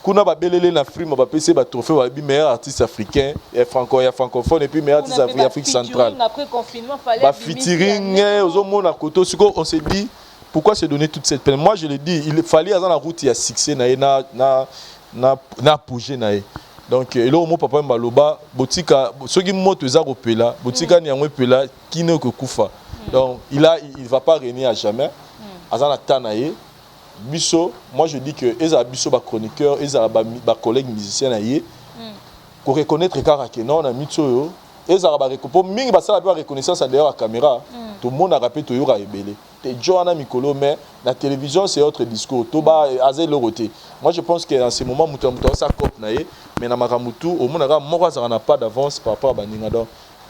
kuna ba belele na frime ba pese ba trophée ba meilleur artiste africain et francophone et puis meilleur artiste d'Afrique centrale après confinement fallait ba featuring ozomona koto siko on s'est dit pourquoi se donner toute cette peine? Moi, je le dis, il fallait avoir la route à succès, na apogée na. Donc, et là, mon papa Mbaloba, botika, ceux qui montent aux aropela, botika ni amwe pela, qui ne que kufa. Donc, il va pas régner à jamais. Azana tanaye, biso, moi je dis que eza biso ba chroniqueur, eza ba collègue musicien na yé, qu'on reconnaître car que non, on a mis yo. Eza ba reconnaître, mingi ba ça la reconnaissance derrière la caméra. Tout le monde a rappelé toujours à ébélé. Johanna Mikolo, mais la télévision c'est autre discours. Toba Azel Loroté. Moi je pense qu'en ce moment, Mouta ça coupe naïe, mais na Maramutu, au monde a mort, ça n'a pas d'avance par rapport à Baninga.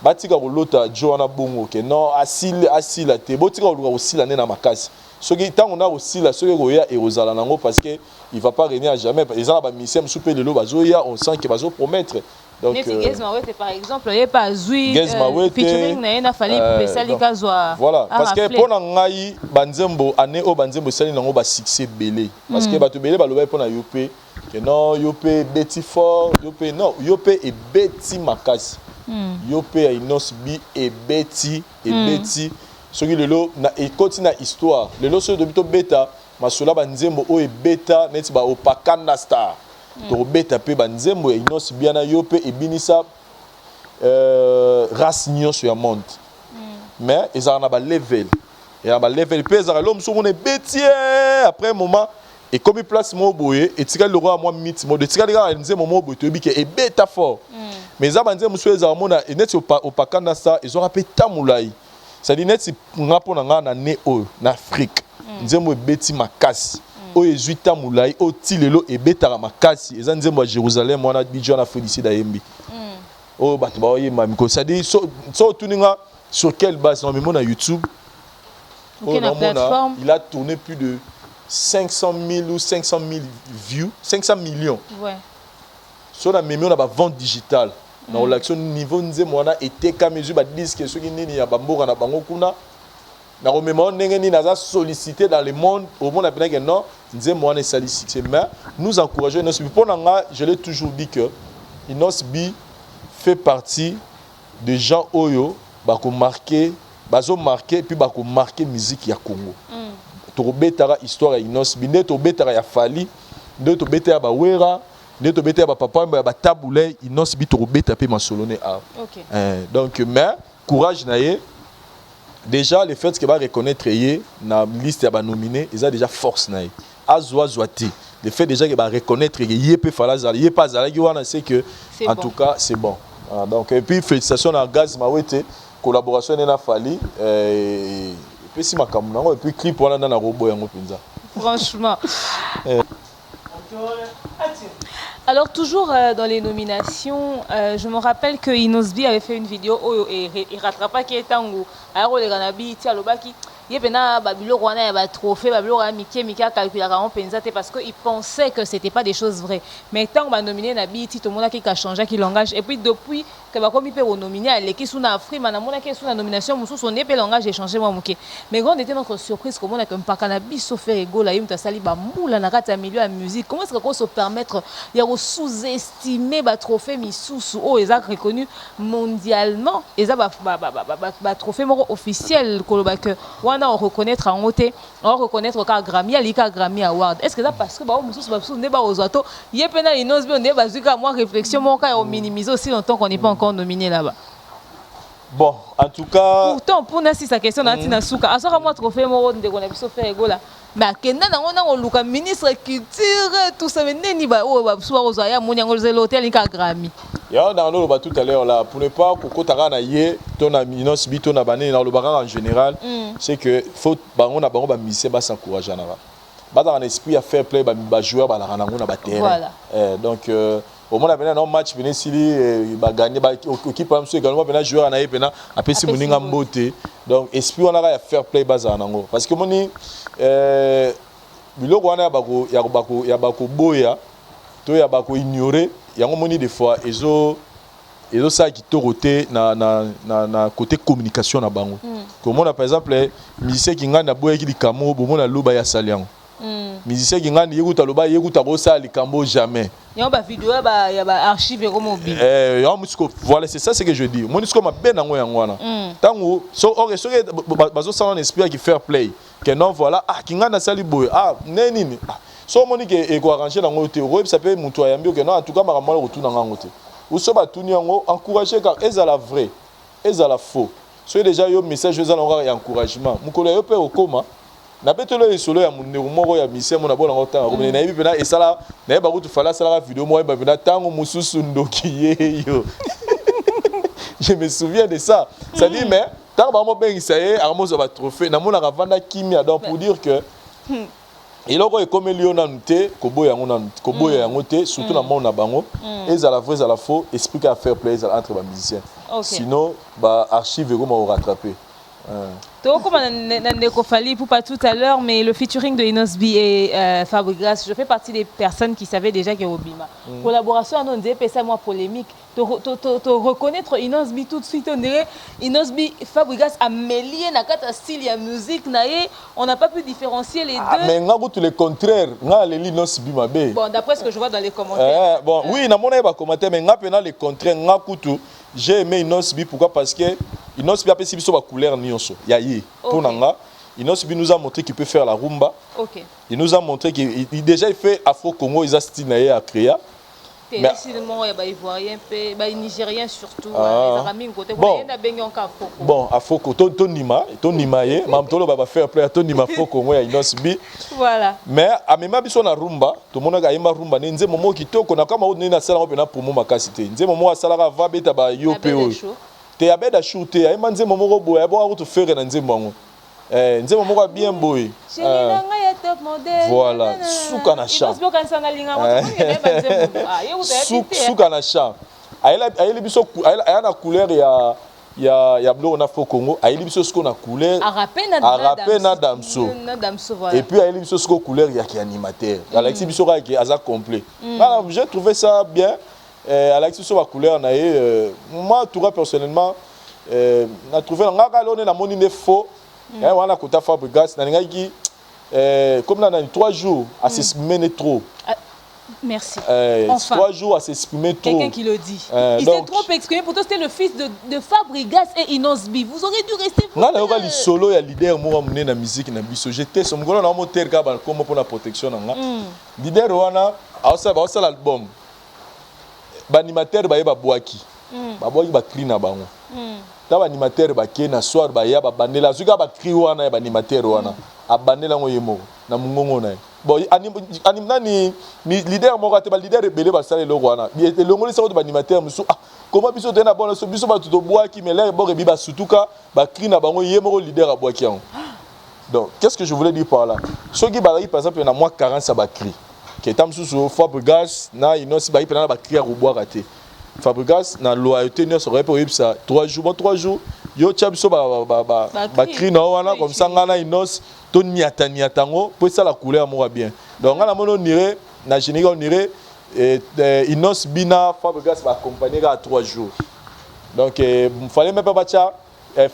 Batika l'autre Johanna Bongo, que non, assis la té, Botika aussi l'année dans ma casse. Ce qui est on a aussi la seule Roya et Rosalanango parce qu'il ne va pas régner à jamais. Les gens, Missem Soupé de l'eau, on sent qu'il va se promettre. Donc, par exemple, il n'y a pas Zoui, featuring n'a fallu voilà, parce que pour Nangaï, Banzembo, année au Banzembo, c'est un succès belé. Parce que Bato Belé, Baloba pour Yopé, que non, Yopé, Betty Fort, Yopé, non, Yopé et Betty Makas. Yopé a Inosbi et Betty, ce qui le lot, et continue l'histoire. Le lot, c'est de Beta, Masola Banzembo, et Beta, n'est-ce pas, au Pakanda Star. To beta pe banzembo e inosi biana yope e binisa race nyonso ya monde mais ezala na ba level et na ba level pe ezala l'homme so mona betier après un moment et comme place mo boye et tika le roi moi mythe mo de tika le nzembo mo boye to bike e beta fort mais za banzembo so ezala mona et net au pakanda ça ils ont rappelé tamulai ça dit net ngapo na nga na ne o na Afrique nzembo e beti makasi o ezuita mulai o tilelo e betara makasi eza nzembo ya Jérusalem wana bijo na félicité yembi o bato ba oyema miko ça dit so tuninga sur quelle base non mais mon YouTube il a tourné plus de 500 000 ou 500 000 views 500 millions ouais sur la même on a ba vente digitale na relation niveau nzembo wana eteka mesure ba disque ceux qui nini ya bamboka na bango kuna na remémore n'engeni naza sollicité dans le monde au monde appelé que non nzembo wana sali succès mais nous encourageons Inosbi pour nanga je l'ai toujours dit que Inosbi fait partie des gens oyo bako marquer bazo marquer puis bako marquer musique ya Congo to betara histoire ya Inosbi nde to betara ya Fali nde to betara ba Wera nde to betara ba papa ba Tabulé Inosbi to beta pe masolone a donc mais courage naie. Déjà, le fait qu'il va reconnaître na liste ya ba nominé, ils a déjà force naï. Azwa zwati. Le fait déjà qu'il va reconnaître yepé falazala, yepa zala wana c'est que en tout cas, c'est bon. Voilà, donc et puis félicitations à Gaz Mawete, collaboration na Fali et puis si makambo nango et puis clip wana na robot yango penza. Franchement. Alors toujours dans les nominations, je me rappelle que Inosbi avait fait une vidéo et rattrapa qui est tango. Alors les Ganabi, tia lobaki, yepena babilo wana ba trophée, babilo wana Mika calcula vraiment penzate parce que il pensait que c'était pas des choses vraies. Mais tant ba nominé na bi ti to mona qui a changé qui langage et puis depuis que ba komi pe nominé à l'équipe sous na Afrique mana mona qui sous la nomination musu son épée langage échangé moi muké. Mais quand on était notre surprise comment on a comme pas cannabis sauf faire ego la yum ta sali ba moula na kata milieu à musique. Comment est-ce qu'on se permettre il y a sous-estimer ba trophée misusu oh ils ont reconnu mondialement ils a ba trophée moro officiel koloba que wana on reconnaître en côté on reconnaître ka Grammy ali ka Grammy Award est-ce que ça parce que ba mususu ba ne ba ozato yepena Inosbi on ne ba zuka moi réflexion mon ka on minimise aussi longtemps qu'on n'est pas encore nominé là-bas. Bon, en tout cas pourtant pour na si sa question na tina suka asoka moi trophée mo de ko na biso faire egola mais kenda na ngona ngoluka ministre culture tout ça neni ba o ba soa ozaya mo nyango zelo hotel ka Grammy. Ya dans le tout à l'heure là pour ne pas kokota na ye ton Inosbi ton abane dans le bagarre en général c'est que faut bango na bango ba misé ba s'encourager na ba. Ba dans un esprit à faire play ba joueur ba la ranango na ba terrain. Donc au moins on a un match venu sili ba gagner ba équipe am so également ben joueur na yepena apesi muninga mbote donc esprit on a ya faire play ba za nango parce que moni biloko wana ya bako boya to ya bako ignorer yango moni des fois ezo ça qui toroté na côté communication na bango comme on a par exemple musicien qui ngana boya ki likamo bomona loba ya saliango musicien qui ngana yekuta loba yekuta ko sa likambo jamais ya ba vidéo ya ba archive comme mobile ya musiko voilà c'est ça ce que je dis moni sko ma ben nango yango wana tango so bazo ça un esprit qui faire play que non voilà qui ngana sali boya neni so moni ke eko arranger nango te ro ça peut mutu ayambi que non en tout cas makambo le retour nango te ou so ba tuni yango encourager car ezala vrai ezala faux so déjà yo message ezala ngora encouragement mukolo yo pe okoma na betelo esolo ya munero moko ya mission mona bona ngota ko na yibi pena esala na yeba ko tu fala sala vidéo mo yeba pena tango mususu ndoki ye yo je me souviens de ça ça dit mais tango ba mo bengisa ye aramozo ba trophée na mona ravanda kimia donc pour dire que eloko ekomi lio nanu te koboya yango nanu koboya yango te surtout na mona bango ezala vrai ezala faux esprit qu'à faire play entre ba musiciens sinon ba archive eko rattraper. Comme Nandeko Fali pour pas tout à l'heure, mais le featuring de Inosbi et Fabregas, je fais partie des personnes qui savaient déjà que Obima. Collaboration, on disait ça moi polémique. Te reconnaître Inosbi tout de suite, on dirait Inosbi Fabregas a mêlé na kata style ya musique naé, on n'a pas pu différencier les deux. Mais nga tout le contraire, nga le Inosbi mabe. Bon, d'après ce que je vois dans les commentaires. Bon, oui, na mona ba commentaire mais nga pena le contraire, nga kutu j'ai aimé Inosbi pourquoi parce que Inosbi a pesi biso ba couleur nyonso. Ya yi. Pour nanga, Inosbi nous a montré qu'il peut faire la rumba. OK. Il nous a montré qu'il déjà il fait Afro Congo, il a style naé à créer. Mais sinon il y a ivoirien, ba nigérien surtout, les amis côté bon. Bon, Afro Congo ton nima ye, mam tolo ba faire play ton nima Afro Congo ya Inosbi. Voilà. Mais a même biso na rumba, to mona ga yema rumba nze momo kitoko na kama on na sala on pour mo makasité. Nze momo asala ga va beta ba yopo. Te abeda shooter ay manze momo ko boya bo ko faire na nze mbango nze momo ko bien boy voilà suka na cha suka na cha ayela biso ayana couleur ya blo na Afro Congo ayeli biso sko na couleur arape na damso et puis ayeli biso sko couleur ya ki animateur Alexis biso ka ki aza complet j'ai trouvé ça bien. Alexis sur la couleur moi tout personnellement n'a trouvé la monnaie faux on a côté Fabregas comme dans 3 jours à s'exprimer trop. Merci. Enfin, 3 jours à s'exprimer trop. Quelqu'un qui le dit. Il s'est trop exprimé. Pourtant, c'était le fils de Fabregas et Inosbi. Vous auriez dû rester. Moi, le solo, il y a leader moi amené la musique na biso. J'étais son gros na moteur kabal comme pour la protection na. Leader wana a ça l'album. Banimateur ba yeba boaki ba boaki ba clean na bango ta banimateur ba ke na soir ba ya ba bandela zuka ba cri wana ya banimateur wana abandela ngo yemo na mungongo na bon anim nani ni leader mo ka te ba leader rebelle ba sala lo wana bi e longo lisa ko banimateur musu comment biso te na bon so biso ba to boaki mais là bo rebi ba sutuka ba cri na bango yemo leader a boaki yango donc qu'est-ce que je voulais dire par là ceux qui ba par exemple na moi 40 ça ba cri que tam sous Fabregas na Inosbi ba ipena ba crier roboa raté Fabregas na loyauté ne serait pas ça 3 jours yo tchabso ba crier na wana comme ça ngana Inos to niatango pour ça la couleur moi bien donc ngana mono nire na général on irait Inosbi na Fabregas va accompagner à 3 jours donc il fallait même pas battre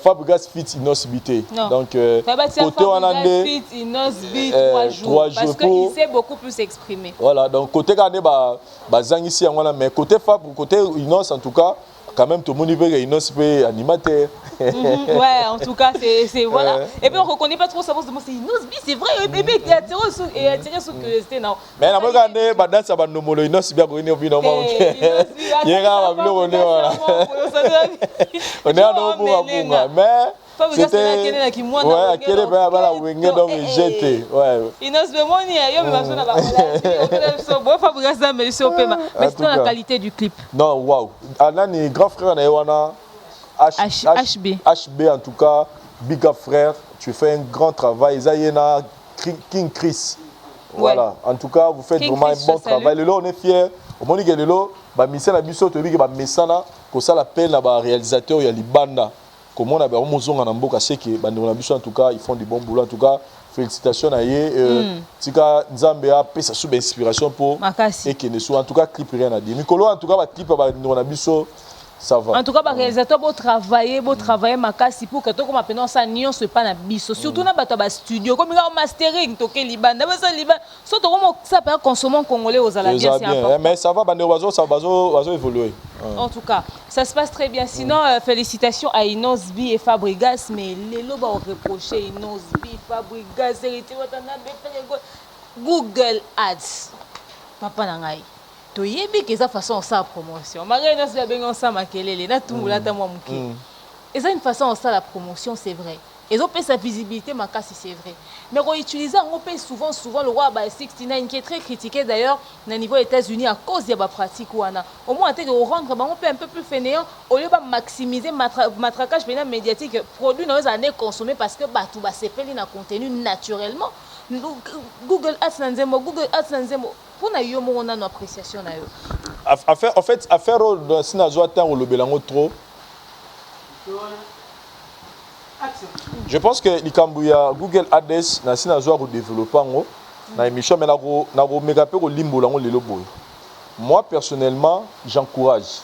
Fabregas fit Inosbi. Donc côté on a fit Inosbi 3 jours parce qu'il sait beaucoup plus s'exprimer. Voilà, donc côté gardé ba zangi ici mais côté Fab côté Inos en tout cas quand même tout le monde veut Inos peut animateur. Ouais, en tout cas, c'est voilà. Et puis on reconnaît pas trop sa voix, c'est Inos B, c'est vrai, le bébé qui a attiré sous curiosité, non. Mais on a regardé, dans sa bande nomolo, Inos bien connu au binôme. Il y a un on est en Bunga, mais c'était ouais, quel est bien la wing donc jeté. Ouais. Inos be moni yo me baso na ba voilà. So bon Fabrice ça mais c'est opéma. Mais c'est la qualité du clip. Non, waouh. Anani grand frère na Ewana HB en tout cas, big up frère, tu fais un grand travail. Zayena King Chris. Voilà, en tout cas, vous faites King vraiment Chris, un bon travail. Le lot on est fiers. Au moment où le lot ba mission na biso to bi ba mesana ko ça l'appelle na ba réalisateur ya libanda. Comment on a bien mozonga na mboka c'est que bande na biso en tout cas ils font du bon boulot en tout cas félicitations à yé tika nzambe a pesa sous inspiration pour et que ne soit en tout cas clip rien à dire Mikolo en tout cas ba clip ba na biso ça va en tout cas ba réalisateur beau travailler makasi pour que to comme appelons ça nion se pas na biso surtout na bato ba studio comme il mastering to ke libanda ba ça libanda surtout comme ça peut consommer congolais aux ala bien c'est important mais ça va bande bazo évoluer. En tout cas, ça se passe très bien. Sinon, félicitations à Inos B et Fabregas, mais les lobes ont reproché Inos B, Fabregas, Google Ads. Papa Nangai. Tu y es bien que ça façon ça promotion. Marie Inos a bien ça makelele, na tout moula ta moi mouki. Et ça une façon ça la promotion, c'est vrai. Ils ont payé sa visibilité, ma casse, c'est vrai. Mais on utilise, on paye souvent le roi 69 qui est très critiqué d'ailleurs au niveau des États-Unis à cause de la pratique. Au moins, on rentre, on paye un peu plus fainéant au lieu de maximiser matraquage médiatique. Produit dans les années consommés parce que tout va s'épeler dans le contenu naturellement. Google Ads, Google Ads, pour nous, on a une appréciation. En fait, affaire de Sinazo atteint ou le Bélango trop. Je pense que l'Ikambouya Google Ads n'a pas de développement dans l'émission, mais moi personnellement, j'encourage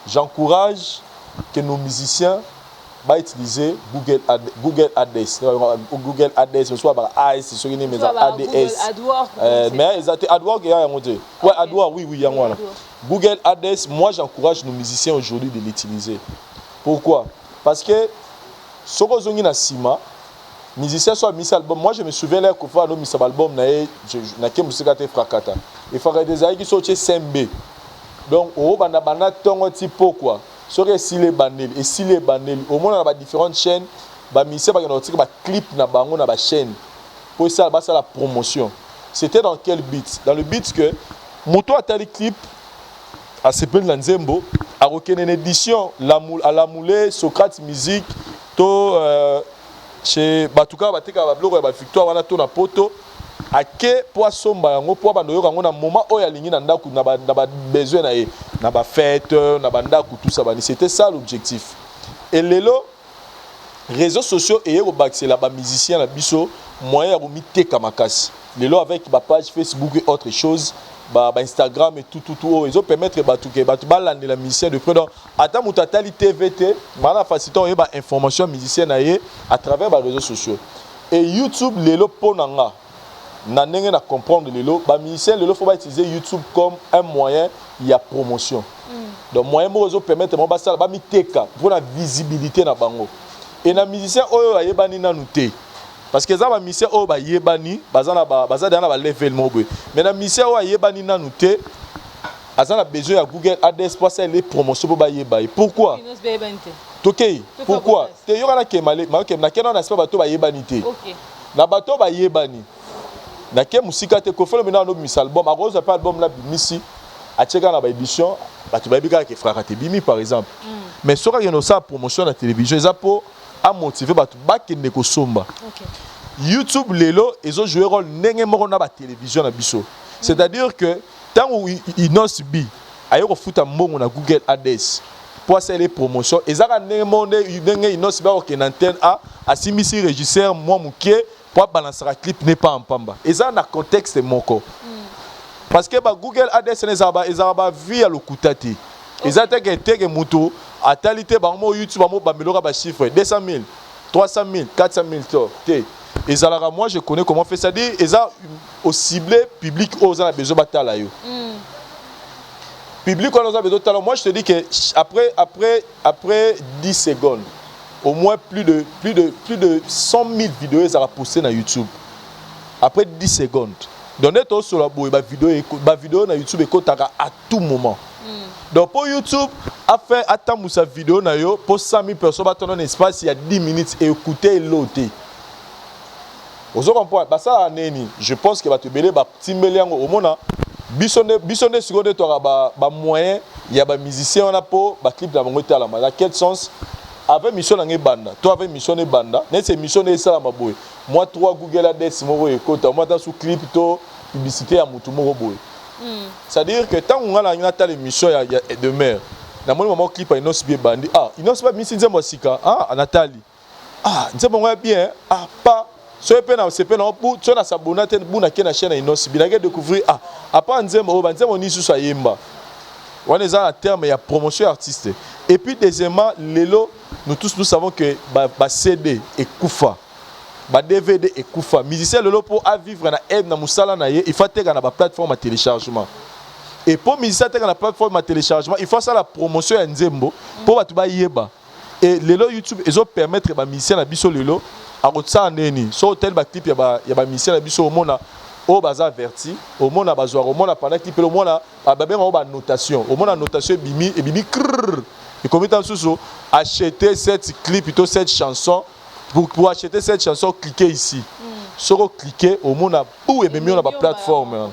j'encourage que nos musiciens utiliser Google Ads. Google Ads, soit par AS, c'est ADS. Mais AdWords, ouais, AdWords, oui, Google Ads, moi j'encourage nos musiciens aujourd'hui de l'utiliser. Pourquoi? Parce que si on a un Sima, musicien soit mis album. Moi je me souviens là qu'on fait un mis album na ke musika te frakata. Il faudrait des aïe qui sont chez SMB. Donc au banda tongo tipo quoi. Sur si les banel et si les banel au moins on a différentes chaînes, ba musicien ba notika ba clip na bango na ba chaîne. Pour ça ba ça la promotion. C'était dans quel beat? Dans le beat que moto a tel clip à Sepel Lanzembo, à une édition à la moulée, Socrate Musique, chez Batuka, Batika, Bablo, Victoire, on a ton poto, à quel poisson, pour bandoyo, on a un moment où il y a ligne dans besoin n'a fête, n'a tout ça. C'était ça l'objectif. Et les réseaux sociaux et au bac, c'est là-bas, musiciens, la biso, moyen à remettre Kamakas. Les avec ma page Facebook et autre chose. Instagram et tout ils ont permettre de la musicien de prendre attends mutatali TVT mala facilitant information musicienne à travers les réseaux sociaux et YouTube lelo ponanga na ndenge na comprendre lelo ba musicien lelo faut utiliser YouTube comme un moyen il y a promotion donc moyen mo réseau permettre mo basala ba miteka pour la visibilité na bango et na musicien oyo ayebani nanu te. Parce que ça va misser au ba yebani bazana ba level mobile mais na misser au yebani nanuté azana besoin à Google Ads pour faire les promotions pour ba yebani pourquoi toké pourquoi te yora ke malé na ke na pas bato ba yebani te OK na bato ba yebani na ke musika te ko fela mena no mis album a rose pas album la bimisi a cheka na ba édition bato ba bika ke frère te bimi par exemple mais sora yeno ça promotion na télévision ça pour à motiver bato bakende ko somba YouTube lelo ils ont joué rôle ndenge moko na ba télévision na biso c'est-à-dire que tant où Inos B ayo ko futa mbongo na Google Ads pour faire les promotions et ça ndenge monde ndenge Inos ba ko antenne a asimisi régisseur moi muké pour balancer la clip n'est pas en pamba et ça na contexte moko parce que ba Google Ads les araba via le kutati ils attaquent tege muto à talité bango YouTube bango bamelora ba chiffre 200 000 300 000 400 000 té et ça moi je connais comment faire ça dit et ça au ciblé public aux a besoin batala yo public on a besoin de talent. Moi je te dis que après 10 secondes au moins plus de 100 000 vidéos ça va poster sur YouTube. Après 10 secondes. Donc net sur la vidéo na YouTube à tout moment. Donc pour YouTube, après attendre sa vidéo na yo pour 100 000 personnes va ton espace il y a 10 minutes et écouter et l'ôter. Vous comprenez? Bah ça neni, je pense que va te belé ba timbeli au mona bisonné seconde to ba moyen, il y a ba musicien on a pour ba clip na bango tala dans quel sens avec mission na banda. Toi avec mission ne banda, net c'est mission ne ça ma boy. Moi 3 Google Ads mo écoute, moi dans sous clip to publicité à mutu mo boy. C'est-à-dire que tant on a la émission de mer, dans mon moment clip il n'ose bien bandi. Ah, il n'ose pas Miss Nzembo Sika. Ah, Nathalie. Ah, Nzembo bien. Ah, pas. So pe na sepe na pour tu na s'abonner te bu na ke na chaîne il n'ose bien découvrir ah, à part Nzembo ni sous sa yemba. On est en terme il y a promotion artiste. Et puis deuxièmement, lelo nous tous nous savons que ba CD et Koufa. Ba DVD et Koufa. Musicien lelo pour à vivre na aide na musala na ye, il faut te na ba plateforme à téléchargement. Et pour musicien te na la plateforme à téléchargement, il faut ça la promotion à Nzembo pour ba tu ba yeba. Et lelo YouTube ils ont permettre ba musicien na biso lelo a rotsa neni. So tel ba clip ya ba musicien na biso au mona au baza averti, au mona bazwa au mona pendant clip au mona ba ben au ba notation. Au mona notation bimi et bimi krrr. Et comme étant sous acheter cette clip plutôt cette chanson. Pour acheter cette chanson, cliquez ici. Si vous cliquez, au monde a pour et mieux dans la plateforme.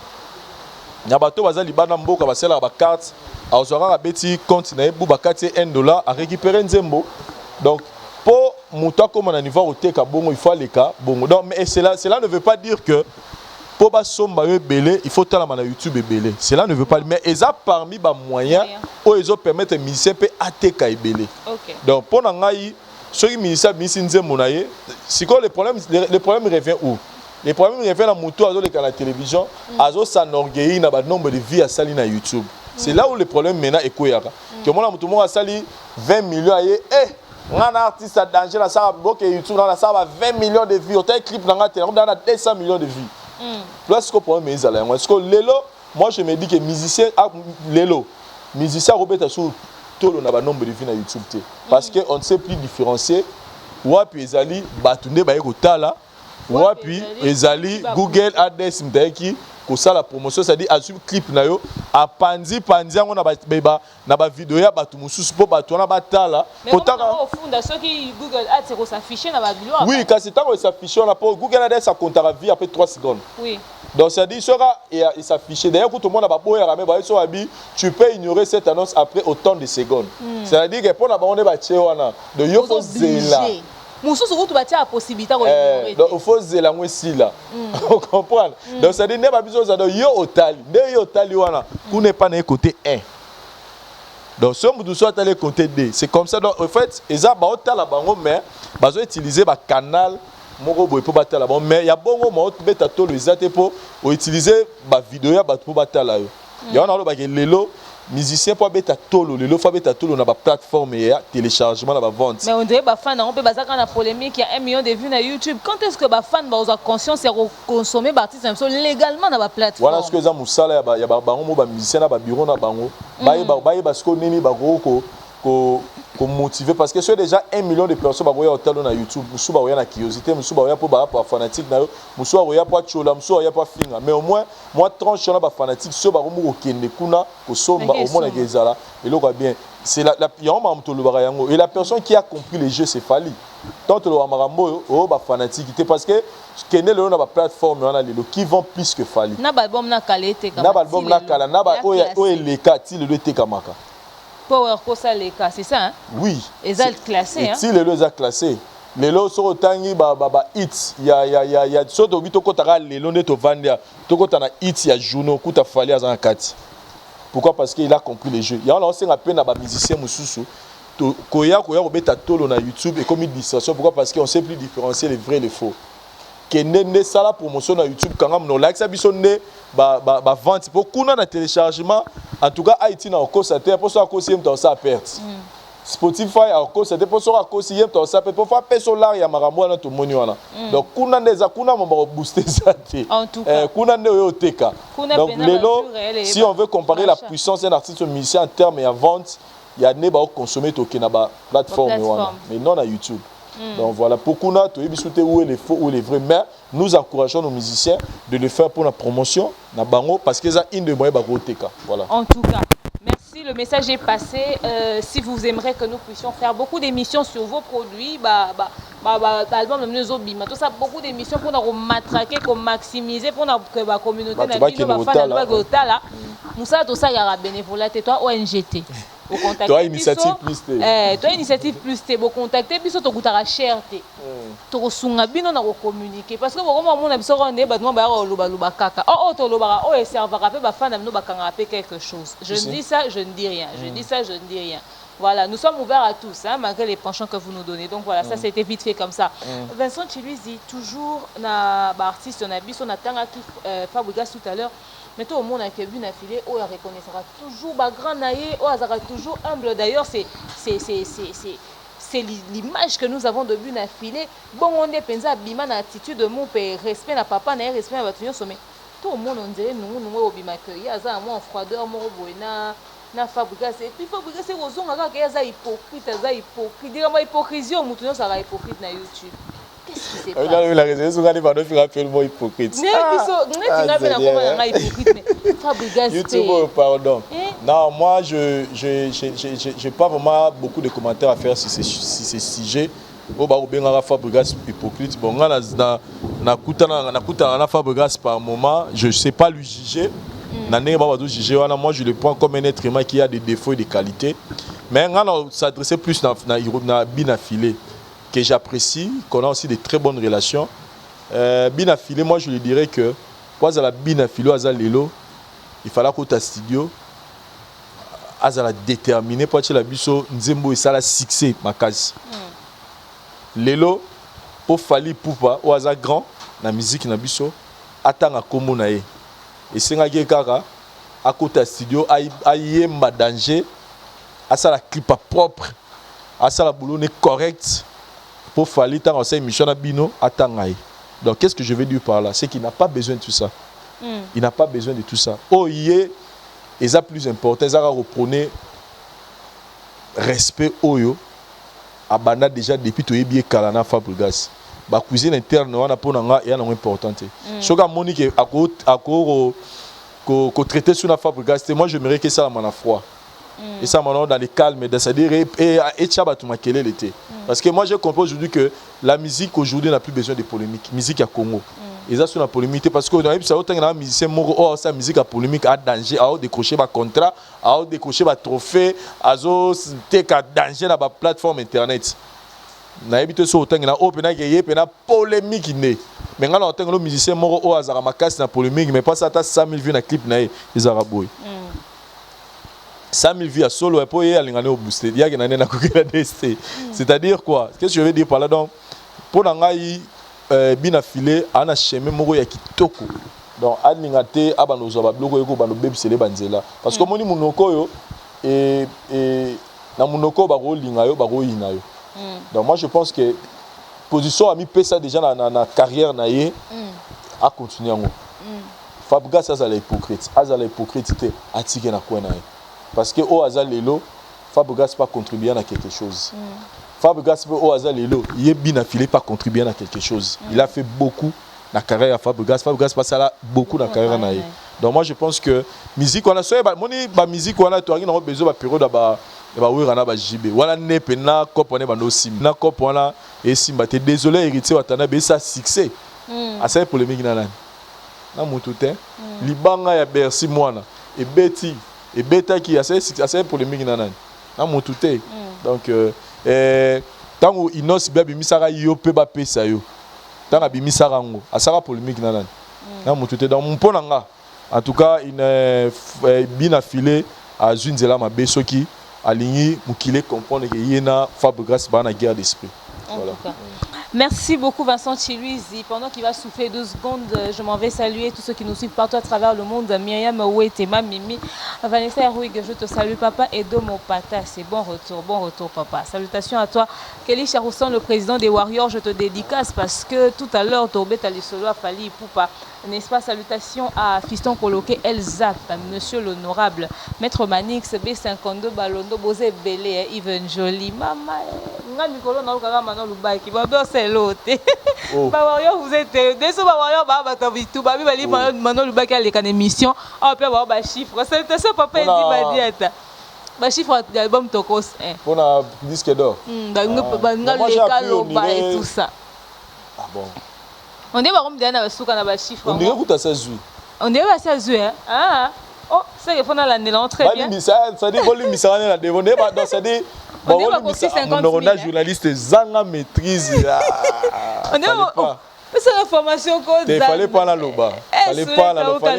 Il y a bateau bazali bana mboka basela ba carte, a ozora ba beti compte na bu ba carte $1 à récupérer Nzembo. Donc pour monter comme on a niveau au teka bongo il faut les cas bongo. Donc mais cela ne veut pas dire que pour ba somba belé, il faut tala na YouTube belé. Cela ne veut pas mais ça parmi ba moyens où ils ont permettre musicien peut ateka belé. Donc pour ngai ceux qui ministère c'est quoi le problème revient où? Le problème revient à moto à la télévision, à s'enorgueillir dans le nombre de vies à salir sur YouTube. C'est là où le problème maintenant est quoi? Que moi tout le monde a sali 20 millions et un artiste à danger dans ça YouTube dans ça 20 millions de vues, autant clip dans la télé, on a 200 millions de vues. Là ce que le problème est là. Est-ce que Lelo, moi je me dis que musicien Lelo, musicien Robert sur tout le nombre de vues sur YouTube parce que on ne sait plus différencier wapi ezali batunde ba ekotala wapi ezali Google Ads mtaki ko sala promotion c'est-à-dire à suivre clip na yo a pandi yango na ba vidéo ya batu mususu po batu na batala potaka au fond ceux qui Google Ads ko s'afficher na ba vidéo. Oui, quand c'est tant s'afficher on a pas Google Ads ça comptera vie après 3 secondes. Oui. Donc ça dit sera et s'afficher d'ailleurs tout le monde a pas boya mais ba so abi tu peux ignorer cette annonce après autant de secondes. C'est-à-dire que pour na ba on ba wana de yo faut zela. Mususu vous batia la possibilité donc il faut zela mwesi là. On comprend. Donc ça dit ne ba biso za do yo otali wana ku ne pas na côté 1. Donc si on doit aller côté 2, c'est comme ça donc en fait eza ba otala bango mais bazo utiliser ba canal moko boy pour batala bon mais il y a bongo mo beta to les ate pour utiliser ba vidéo ya ba pour batala yo. Ya on a lo ba lelo musicien pour beta tolo lelo fa beta tolo na ba plateforme ya téléchargement na ba vente. Mais on dirait ba fan on peut bazaka na polémique il y a 1 million de vues na YouTube. Quand est-ce que ba fan ba oza conscience et consommer ba artiste légalement na ba plateforme? Voilà ce que za musala ya ba bango mo ba musicien na ba bureau na bango. Ba ba sko nini ba ko motiver parce que c'est déjà 1 million de personnes ba voya hôtel na YouTube, musu ba voya na curiosité, musu ba voya pour fanatique na yo, musu ba voya pour chola, musu ba voya pour finga. Mais au moins moi tranche na ba fanatique so ba ko kende kuna ko somba au moins na gezala. Et là bien, c'est la yama mtolo ba yango et la personne qui a compris les jeux c'est Fali. Tant le amarambo o ba fanatique parce que kende le na ba plateforme on a les qui vont plus que Fali. Na ba album na kalete kama. Na ba album na kala na ba o les kati le te kamaka. Power Kosa les cas, c'est ça hein? Oui. Les ont classés hein? Si les lots sont classés. Les lots sont tangi ba hits. Il y a surtout vite ko taka les lots neto vandia. To ko tana hits ya Juno kuta fali azan kati. Pourquoi? Parce qu'il a compris les jeux. Il y a on sait à peine ba musicien mususu. To koya robeta tolo na YouTube et comme une distraction. Pourquoi? Parce qu'on sait plus différencier les vrais et les faux. Kende ça la promotion na YouTube quand même no like ça biso ne ba vente pour kuna na téléchargement en tout cas Haïti na constater pour ça que c'est ça perte Spotify à cause c'était pour ça à cause hier tu ça peut faire personne ya marambo na tout moni wana donc kuna ndeza kuna mo ba booster ça en tout cas kuna nde yo teka donc lelo si on veut comparer la puissance d'un artiste musicien en termes et en vente il y a ne ba consommer toke na ba plateforme wana mais non à YouTube. Donc voilà, pour Kuna, tu as où est les faux ou les vrais, mais nous encourageons nos musiciens de le faire pour la promotion, parce que c'est une de moyens de voilà. En tout cas, merci, le message est passé. Si vous aimeriez que nous puissions faire beaucoup d'émissions sur vos produits, album de nous obima, tout ça, beaucoup d'émissions pour nous matraquer, pour maximiser, pour que la communauté n'a Moussa, tout ça, il y aura bénévolat, et toi, ONGT. Toi, initiative plus T. Toi, initiative plus T. Vous contactez, puis tu as cherté. Tu as communiquer. Parce que vous avez quelque chose. Je ne dis ça, je ne dis rien. Je dis ça, je ne dis rien. Voilà, nous sommes ouverts à tous, hein, malgré les penchants que vous nous donnez. Donc voilà, ça c'était vite fait comme ça. Vincent Chiluizi, toujours artiste, on a vu son attend qui Fabregas tout à l'heure. Mais tout le monde a vu un filet, on reconnaîtra toujours grand naïe, on sera toujours humble. D'ailleurs, c'est l'image que nous avons de but d'un filet. Bon, on est pensé à bima attitude de mon père, respect na papa, na respect à votre sommet. Tout le monde on dirait nous au bima que il y a ça moi en froideur, moi na Fabregas et puis Fabregas c'est aux gens qui a hypocrite, dire moi hypocrisie au mouton ça va hypocrite na YouTube. Qu'est-ce qui s'est passé? La raison c'est qu'on va faire absolument hypocrite. YouTube, pardon. Non, moi j'ai pas vraiment beaucoup de commentaires à faire sur ces sujets. Fabregas hypocrite. Bon, na Fabregas par moment, je sais pas lui juger. Moi je le prends comme un être humain qui a des défauts et des qualités. Mais on s'adresse plus à Binafilé que j'apprécie, qu'on a aussi de très bonnes relations. Binafilé, moi je lui dirais que pour la Binafilé, il fallait qu'on ait studio, azala déterminé pour que la biso nzembo et ça la succès ma case. Lelo pour fali poupa ou aza grand na musique na biso atanga kombo na ye. Et c'est un kaka à côté studio ayemba danger à ça la clip propre à ça la boulot correct pour fali tant enseigne mission na bino atanga. Donc qu'est-ce que je veux dire par là, c'est qu'il n'a pas besoin de tout ça. Il n'a pas besoin de tout ça. Oh yé et ça plus important, ça reprendre respect oyo abanda déjà depuis to yebi kalana Fabregas. Ba cuisine interne wana pona nga ya na importante. Soka monique ako ko traiter sur la Fabregas, moi j'aimerais que ça m'a froid. Et ça maintenant dans les calmes, c'est-à-dire et tchaba tout makele l'été. Parce que moi je comprends aujourd'hui que la musique aujourd'hui n'a plus besoin de polémique, musique à Congo. Et ça sur la polémique parce que dans les autant il y a un musicien mort oh ça musique à polémique à danger à décrocher ba contrat à décrocher ba trophée à take à danger dans la plateforme internet. Na habité so autant il y a open na polémique né. Mais quand on entend le musicien mort oh azara makasi na polémique mais pas ça ta 100 000 vues na clip na les araboy. 100 000 vues à solo et pour y aller au booster il y a qui na kokela DST. C'est-à-dire quoi? Qu'est-ce que je veux dire par là donc pour ngai Binafilé ana chemin moko ya kitoko donc alingate abanozo ba bloko yeko bano bebisele banzela parce que moni munoko yo et na munoko ba ko linga yo ba ko yina yo donc moi je pense que position a mis pesa déjà na carrière na ye a continuer ngo Fabregas ça la hypocrite atike na quoi na ye parce que o azalelo Fabregas pas contribuer à quelque chose. Fabregas au hasard lelo, il est Binafilé pas contribué à quelque chose. Il a fait beaucoup dans la carrière à Fabregas. Fabregas passe là beaucoup dans la carrière naïe. Donc moi je pense que musique on a soit musique on a toi qui n'a besoin de période ba oui rana ba JB. Voilà nepe na cop on est bando sim. Na cop on a et simba t'es désolé héritier watana be ça succès. À ça polémique na nan. Na mututé. Libanga ya Bercy mwana et Betty et Beta qui a ça polémique na nan. Na mututé. Donc tango inos bia bimisaka yo pe ba pesa yo tanga bimisaka ngo asaka polémique na mututé dans mon ponanga en tout cas une Binafilé a Zunzela ma besoki aligné mukile comprendre que yena Fabregas ba na guerre d'esprit voilà. Merci beaucoup Vincent Chiluizi. Pendant qu'il va souffler 2 secondes, je m'en vais saluer tous ceux qui nous suivent partout à travers le monde. Myriam Ouetema, Mimi, Vanessa Herouig, je te salue papa. Edo Mopata, c'est bon retour papa. Salutations à toi. Kelly Charousson, le président des Warriors, je te dédicace parce que tout à l'heure, Torbet Alisolo a fallu Poupa. N'est-ce pas? Salutations à Fiston Coloqué Elzap, monsieur l'honorable, Maître Manix, B52, Balondo, Bosé Belé, Yves Jolie, Maman, Nicolas Naukara, Manon Loubaki, Babeur c'est l'autre. Bawario, vous êtes des sous-bawario, Babatavitou, Babi Bali, Manon Loubaki à l'écran émission, on peut avoir un chiffre. Salutations, papa, il dit, Badiata. Bah chiffre d'album Tokos. On a disque d'or. Et tout ça. Ah bon. On est vraiment bien dans souka na ba chiffre. On dirait que ça joue. On dirait que ça joue hein. Ah. Oh, c'est que fona la nélan très bien. Ça dit volume misara na devonné ba dans ça dit bon on a journaliste zanga maîtrise. On est pas. C'est la formation code. Il fallait pas la loba. Fallait pas la loba.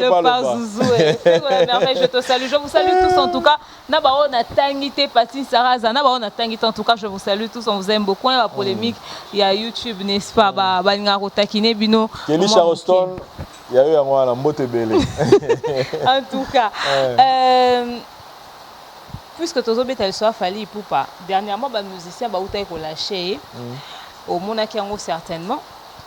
Je te salue. Je vous salue tous en tout cas. Nabao na tangité Patine Saraza. Nabao na tangité en tout cas. Je vous salue tous. On vous aime beaucoup. Il y a la polémique. Il y a YouTube, n'est-ce pas? Balingaro Takine Bino. Kelly Charleston. Il y a eu un mois à la motte belé. En tout cas. Puisque Tozo Betel soit fallu pour pas. Dernièrement, les musiciens ont été lâchés. Au Monaco certainement.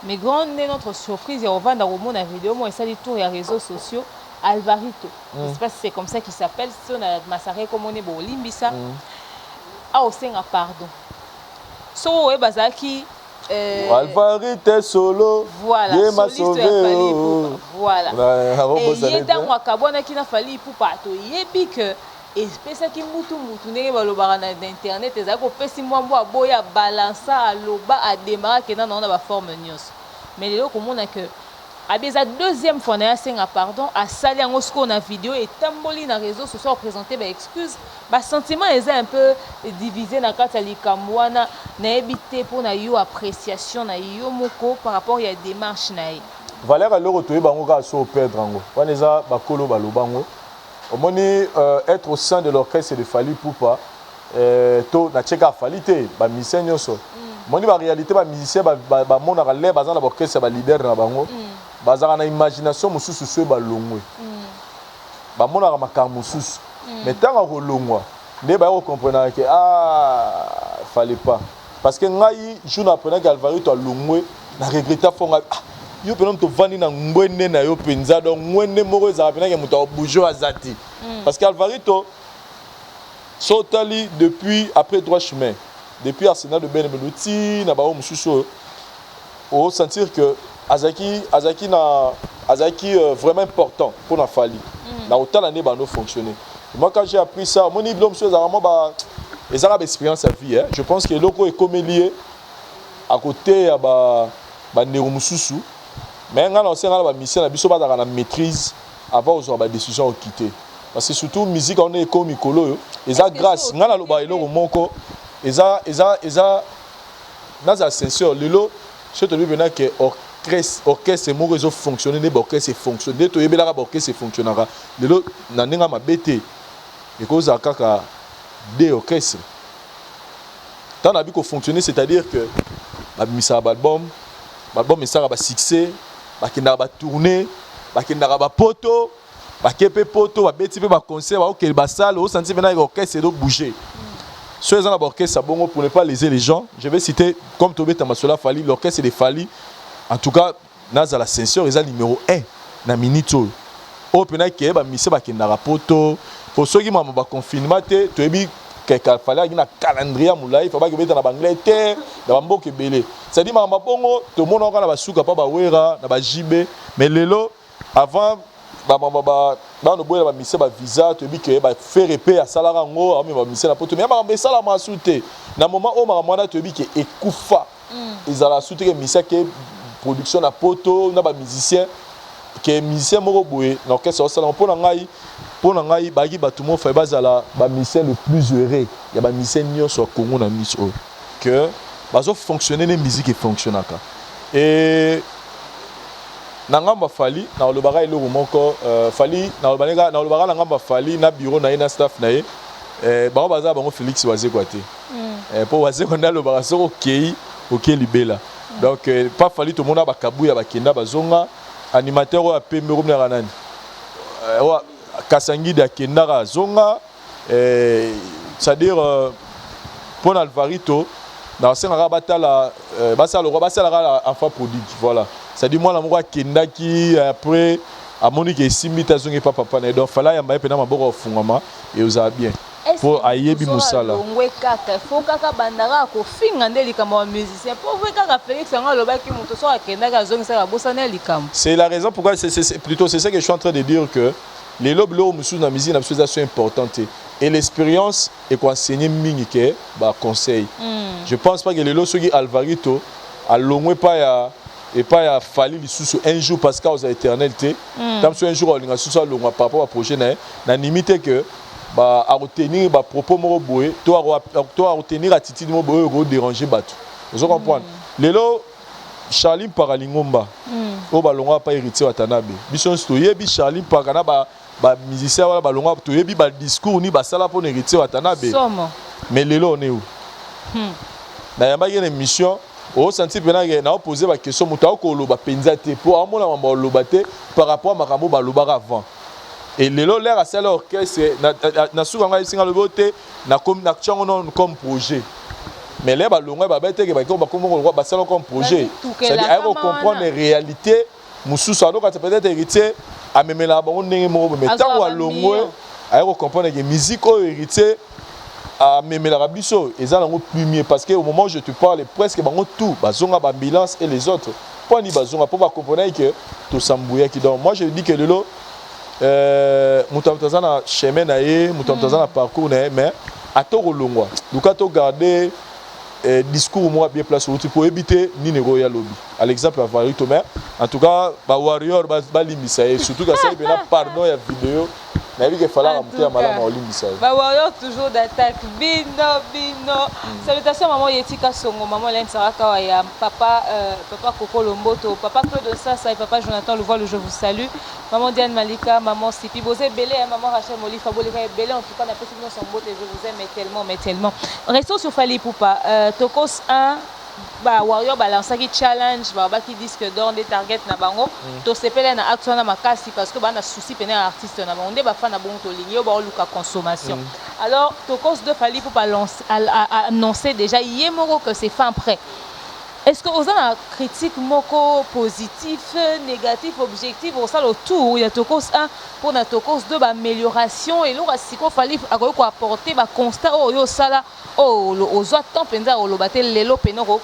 Mais grande est notre surprise, et on va dans le monde la vidéo, moi, ça dit tout les réseaux sociaux, Alvarito. Je ne sais pas si c'est comme ça qu'il s'appelle, si on a massacré comme on est bon, Limbisa. Ah, au sein à pardon. So, ouais, Bazaki. Alvarito solo. Voilà, soliste voilà. Et il y a dans Wakabona qui n'a fallu pour partout. Il y a que. Et c'est qui mutu n'est pas le bar d'internet et ça fait si moi boya balancer à loba à démarrer que on a la forme news mais les comme on a que à des deuxième fois on a pardon à saler en osco na vidéo et tamboli na réseaux sociaux présenter ba excuse ba sentiment est un peu divisé na kata likamwana na éviter pour na yo appréciation na yo moko par rapport à démarche na Valère le retour bango ka so perdre ngo waneza bakolo balobango. Au moins, être au sein de l'orchestre de Fally Poupa, to na cheka Fally te, ba musicien nyoso. Moni ba réalité ba musicien ba mona ka le bazana ba orchestre ba leader na bango. Bazana na imagination mususu so ba longwe. Ba mona ka makambo mususu. Mais tant ko longwa, ne ba ko comprendre que fallait pas. Parce que ngai jour après que Alvarito a longwe, na regretta fonga yo penom to vandi na ngwene na yo penza donc ngwene moko za pena ke muto boujo azati parce qu'Alvarito sotali depuis après droit chemin depuis Arsenal de Benemeluti na ba o mususu au sentir que Azaki vraiment important pour na Fally na autant l'année ba no fonctionner. Moi quand j'ai appris ça mon niveau monsieur za vraiment ba les arabes expérience à vie je pense que loko est comme lié à côté ya ba ndero mususu. Mais quand on sait que la mission a la maîtrise avant de la décision de quitter. Parce que surtout musique on est comme Mikolo et ça grâce on a le bailo au monco et ça dans la censure lelo je te dis maintenant que orchestre mon réseau fonctionner les orchestre fonctionner to yebela ka orchestre fonctionnera lelo na ninga mabete et cause à kaka des orchestres tant na bi ko fonctionner c'est-à-dire que la mission album et ça va succès bakenda ba tourner bakenda ba poto bakepe poto ba beti pe ba concert ba okel ba salle au senti venir orchestre do bouger ceux dans l'orchestre bongo pour ne pas léser les gens je vais citer comme Tobé Tamasola Fally l'orchestre de Fally en tout cas naza la censure ils numéro 1 na minito au pena ke ba mise bakenda ba poto pour ceux qui m'a ba confinement te toyebi quelqu'un fallait une calendrier moulay faut pas que mettre na Angleterre na mboka belé c'est dit mama bongo tout le monde on a ba suka pa ba wera na ba jibe mais lelo avant ba no boya ba mise ba visa to bi que ba faire épée à salara ngo a ba mise na poto mais ba sala ma souté na moment o mwana to bi que ekufa ils ala souté que mise que production na poto na ba musicien que musicien moko boye na orchestre sala pour na ngai pour ngai bagi batumo fa bazala ba musicien le plus heureux ya ba musicien nyonso Congo na miso que bazo fonctionner les musique et fonctionnaka et nangamba Fally na le baga eloko moko Fally na le baga nangamba Fally na bureau na ina staff na ye ba baza bango Félix Wazekwa te pour Wazekwa na le baga soko kei OK libela Donc pas fallu tout le monde a bakabuya bakenda bazonga animateur oyo apembe komnaka nani Kasangi de Kendara zonga c'est-à-dire pour Alvarito dans ce cas batala enfant prodigue voilà c'est-à-dire moi la moi kenda qui après à Monique et Simita zonga papa na donc fala yamba pena maboko fungama et oza bien pour ayebi musala ngwe kaka faut kaka bandara ko finga ndeli kama musicien pour voir kaka Félix nga lobaki muto so akenda ka zonga sa bosana likam. C'est la raison pourquoi c'est plutôt c'est ça que je suis en train de dire que les lobes là musu na musique na c'est importante et l'expérience est quoi enseigner mingi ke ba conseil. Je pense pas que les lobes qui Alvarito a longwe pas ya et pas ya fallu lisusu un jour parce qu'aux éternalité tant sur un jour on a sous ça longwa par rapport à projet na limité que bah à retenir bah propos mo boye toi à retenir attitude mo boye go déranger bato vous comprenez lelo Charlie Paralingomba o balonga pas héritier watanabe biso sto yebi Charlie Parana ba musicien wala balonga to yebi ba discours ni ba sala pour héritier watanabe mais lelo on est où na yamba une émission au senti pena na poser ba question muta ko loba penza te pour amona mamba loba te par rapport à makambo ba loba avant. Et lelo l'air à celle orchestre na soukanga isinga le boté na comme na tchango comme projet mais là balonga ba bete ke ba ko ba ba sala comme projet c'est-à-dire à comprendre les réalités mususu donc peut-être héritier a memela ba on ndenge mo mais tant wa longwe à comprendre que musique o héritier a memela biso eza nango plus mieux parce que au moment où je te parle presque bango tout bazonga ba ambulance et les autres pour ni bazonga pour ba comprendre que to sambuya qui donc moi je dis que lelo mutamtaza na chemin na ye mutamtaza na parcours na mais atoko longwa luka to garder discours moi bien placé pour éviter ni royal lobby à l'exemple à Varito mais en tout cas ba warrior ba limisa et surtout quand ça bena pardon ya vidéo na vi que fallait monter malama au limisa ba warrior toujours d'attaque bino salutations maman Yetika Songo maman Lensaraka wa ya papa papa Coco Lomboto papa Claude Sassa et papa Jonathan le voile je vous salue maman Diane Malika maman Sipi Bosé Belé maman Rachel Molifa Bolika Belé en tout cas on a fait nous son beauté je vous aime tellement restons sur Fally Ipupa Tokos 1 ba warrior balansaki challenge ba ki disque d'or des target na bango to sepela na action na makasi parce que ba na souci pena artiste na bango nde ba fa na bon to lingi ba luka consommation alors Tokos 2 Fally Ipupa annoncer déjà yemoko que c'est fin prêt. Est-ce que vous avez une critique moko positif, négatif, objectif au sein autour il y a Tokos 1 pour na Tokos 2 amélioration et là si qu'on fallait apporter ba constat oh yo sala oh aux autres temps penza au lobate lelo peno ko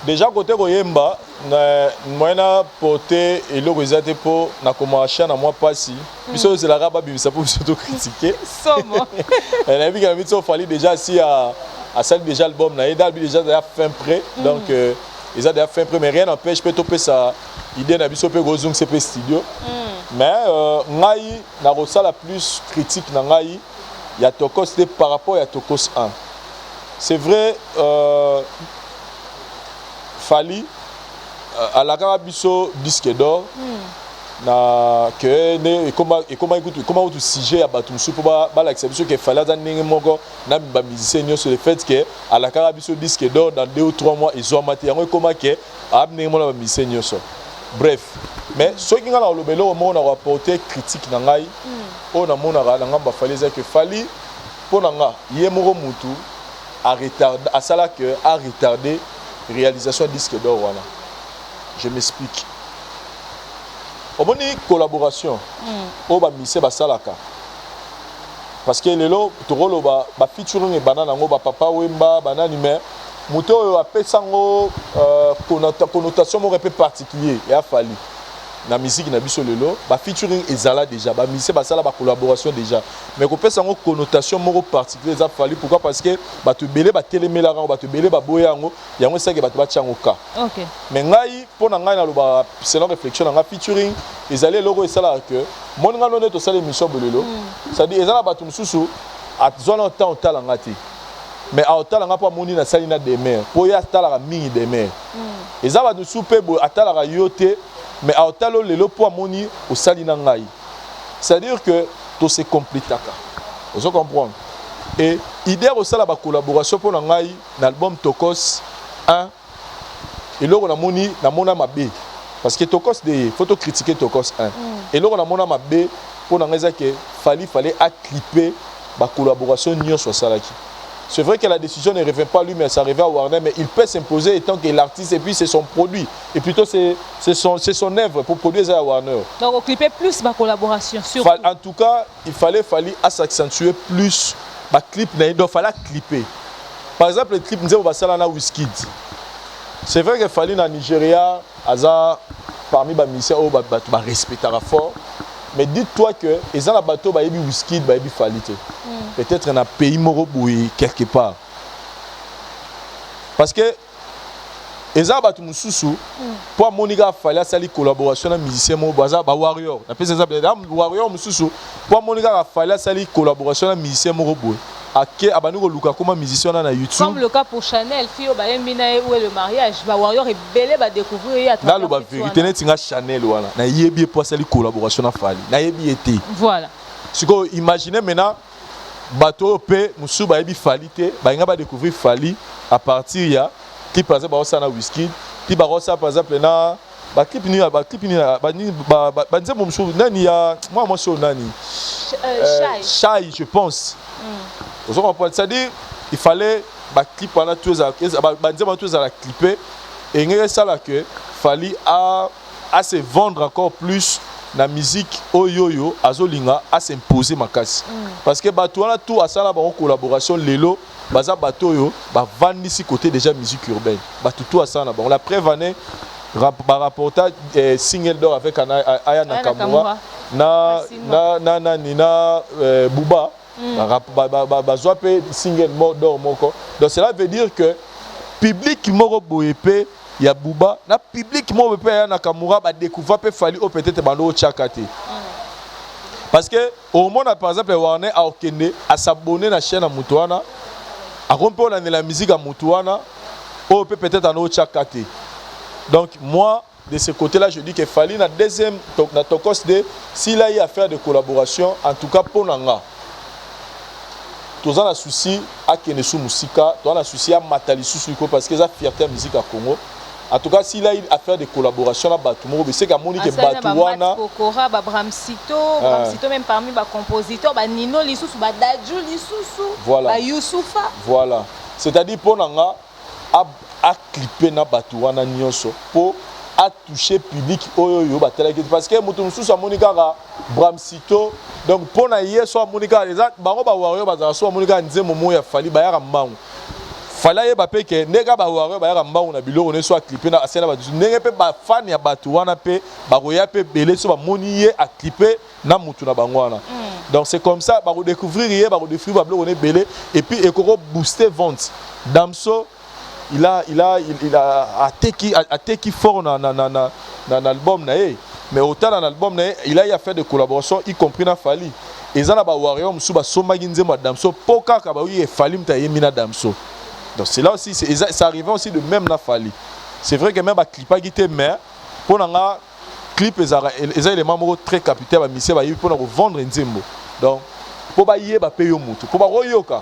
déjà côté koyemba na moyena porter et le resate pour na commencer na moi passi biso c'est la raba bimisa pour surtout critiquer somo elle a vu qu'il a fallait déjà si à celle déjà album na eda déjà fin prêt donc ils ont déjà fin prêt mais rien n'empêche peut topé ça idée na biso pe gozung c'est studio mais ngai na rosa la plus critique na ngai ya Tokos c'était par rapport à Tokos 1 c'est vrai Fally à la gara biso disque d'or na que ne comment tu sujet à batum sou pour ba l'exception que Fally dans ndenge moko na ba musicien sur le fait que à la gara biso disque d'or dans 2 ou 3 mois ils ont maté yango comment que a ndenge mo na ba musicien so bref mais ce qui nga na lobelo au monde a rapporté critique na ngai on a mona na ngamba Fally que Fally pour nga yemoko mutu a retardé à ça là que a retardé réalisation disque d'or voilà. Je m'explique. Au moins collaboration au ba mise ba salaka parce que lelo tokolo ba featuring e banana ngo ba papa wemba banani mais moto a pesango connotation mo peu particulier et a fallu na musique na biso lelo ba featuring ezala déjà ba mise ba sala ba collaboration déjà mais ko pesango connotation mo particulier ça fallu pourquoi parce que ba te belé ba telemela rango ba te belé ba boyango yango seke ba te ba tiango ka OK mais ngai pona ngai na loba selon réflexion na featuring ezali logo esala que mon nga no neto sala émission bolelo ça dit ezala ba tumsusu at zona temps talanga ti mais a talanga pa moni na salina de mer po ya talanga mingi de mer ezaba de soupe bo atalanga yote mais à otalo lelo po amoni au salina ngai c'est-à-dire que tout se compliquera vous comprenez et idée au sala ba collaboration pour ngai l'album Tokos 1 et là on a moni na mona mabe parce que Tokos de photo critiquer Tokos 1 et là on a mona mabe pour na ngeza que fallait à clipper ba collaboration nyo sur Salaki. C'est vrai que la décision ne revient pas à lui, mais ça revient à Warner, mais il peut s'imposer étant que l'artiste et puis c'est son produit et plutôt c'est son œuvre pour produire ça à Warner. Donc on clipper plus ma collaboration sur en tout cas, il fallait à s'accentuer plus ma clip il fallait clipper. Par exemple, le clip nous avons passé là Wizkid. C'est vrai qu'il fallait dans Nigeria, parmi les musiciens, on va respecter fort. Mais dites-toi que les gens bateau ba yebi Wizkid ba yebi Falite. Peut-être dans un pays moroboué quelque part. Parce que les gens bateau mususu pour moniga fallait sali collaboration avec musiciens mo baza ba warrior. Na pesa ça warrior mususu pour moniga fallait sali collaboration avec musiciens moroboué. Ake abanu ko luka comme musicien na YouTube. Comme le cas pour Chanel, fio ba yemina où est le mariage, ba warrior et belé ba découvrir à travers. Dans le vérité net tinga Chanel wana. Na yebi pour sali collaboration na Fali. Na yebi été. Voilà. Si vous imaginez maintenant bateau pe musu ba yebi Fali te, ba nga ba découvrir Fali à partir ya qui par exemple ba ça na Wizkid, qui ba ça par exemple na ba clip ni ba nze musu nani ya moi sur nani. Shai je pense. C'est-à-dire il fallait ba clip pendant tous à la clipper et ngé ça là que fallait à se vendre encore plus la musique oyoyo azolinga à s'imposer makasi parce que bato na tout à ça là ba collaboration lelo baza bato yo ba vendre ici côté déjà musique urbaine bato tout à ça là bon la preuve année rapportage single d'or avec Aya Nakamura na Booba bazwa pe single d'or moko donc cela veut dire que public moko boyepe ya Booba na public moko boyepe Aya Nakamura ba découvrir pe Fali au peut-être bando chakate parce que au monde par exemple Warner a okende à s'abonner na chaîne à Mutuana a romper la musique à Mutuana au peut-être en chakate. Donc moi de ce côté-là, je dis que Fali na deuxième na Tokos de s'il a eu à faire de collaboration, en tout cas pour Nanga. Tous en a souci à Kenesu Musika, tous en a souci à Matali Susuko parce que ça fierté musique à Congo. En tout cas, s'il a eu à faire des collaborations là Batumo, c'est qu'à Monique Batouana, Kokora, Bramsito, même parmi les compositeurs, Nino Lissoussou, Dadju Lissoussou, voilà. Youssoufa. Voilà. C'est-à-dire pour Nanga à clipper na Batouana Nyonso pour à toucher public oyoyo parce que mutu mususu amonika ka Bramsito donc pour na yeso amonika les bango ba warrior bazala so amonika nzemo moya Fali ba ya mbangu Fala ye ba pe ke nega ba warrior ba ya mbangu na biloko ne so clipper na asena ba nenge pe ba fan ya Batouana pe ba roya pe belé so ba moniye a clipper na mutu na bangwana donc c'est comme ça ba redécouvrir ye ba redécouvrir ba biloko ne belé et puis ekoko booster vente Damso il a attaqué fort dans l'album mais autant dans l'album il a fait des collaborations y compris dans Fali et ça na ba warrior musu ba soma ginze Damso poka ka ba oui Fali mta yemina Damso donc c'est là aussi ça arrivait aussi de même na Fali c'est vrai que même ba clipa gité mais pour nga clip les éléments très capital ba mission ba pour vendre nzembo donc pour ba yé ba payer mutu pour ba royoka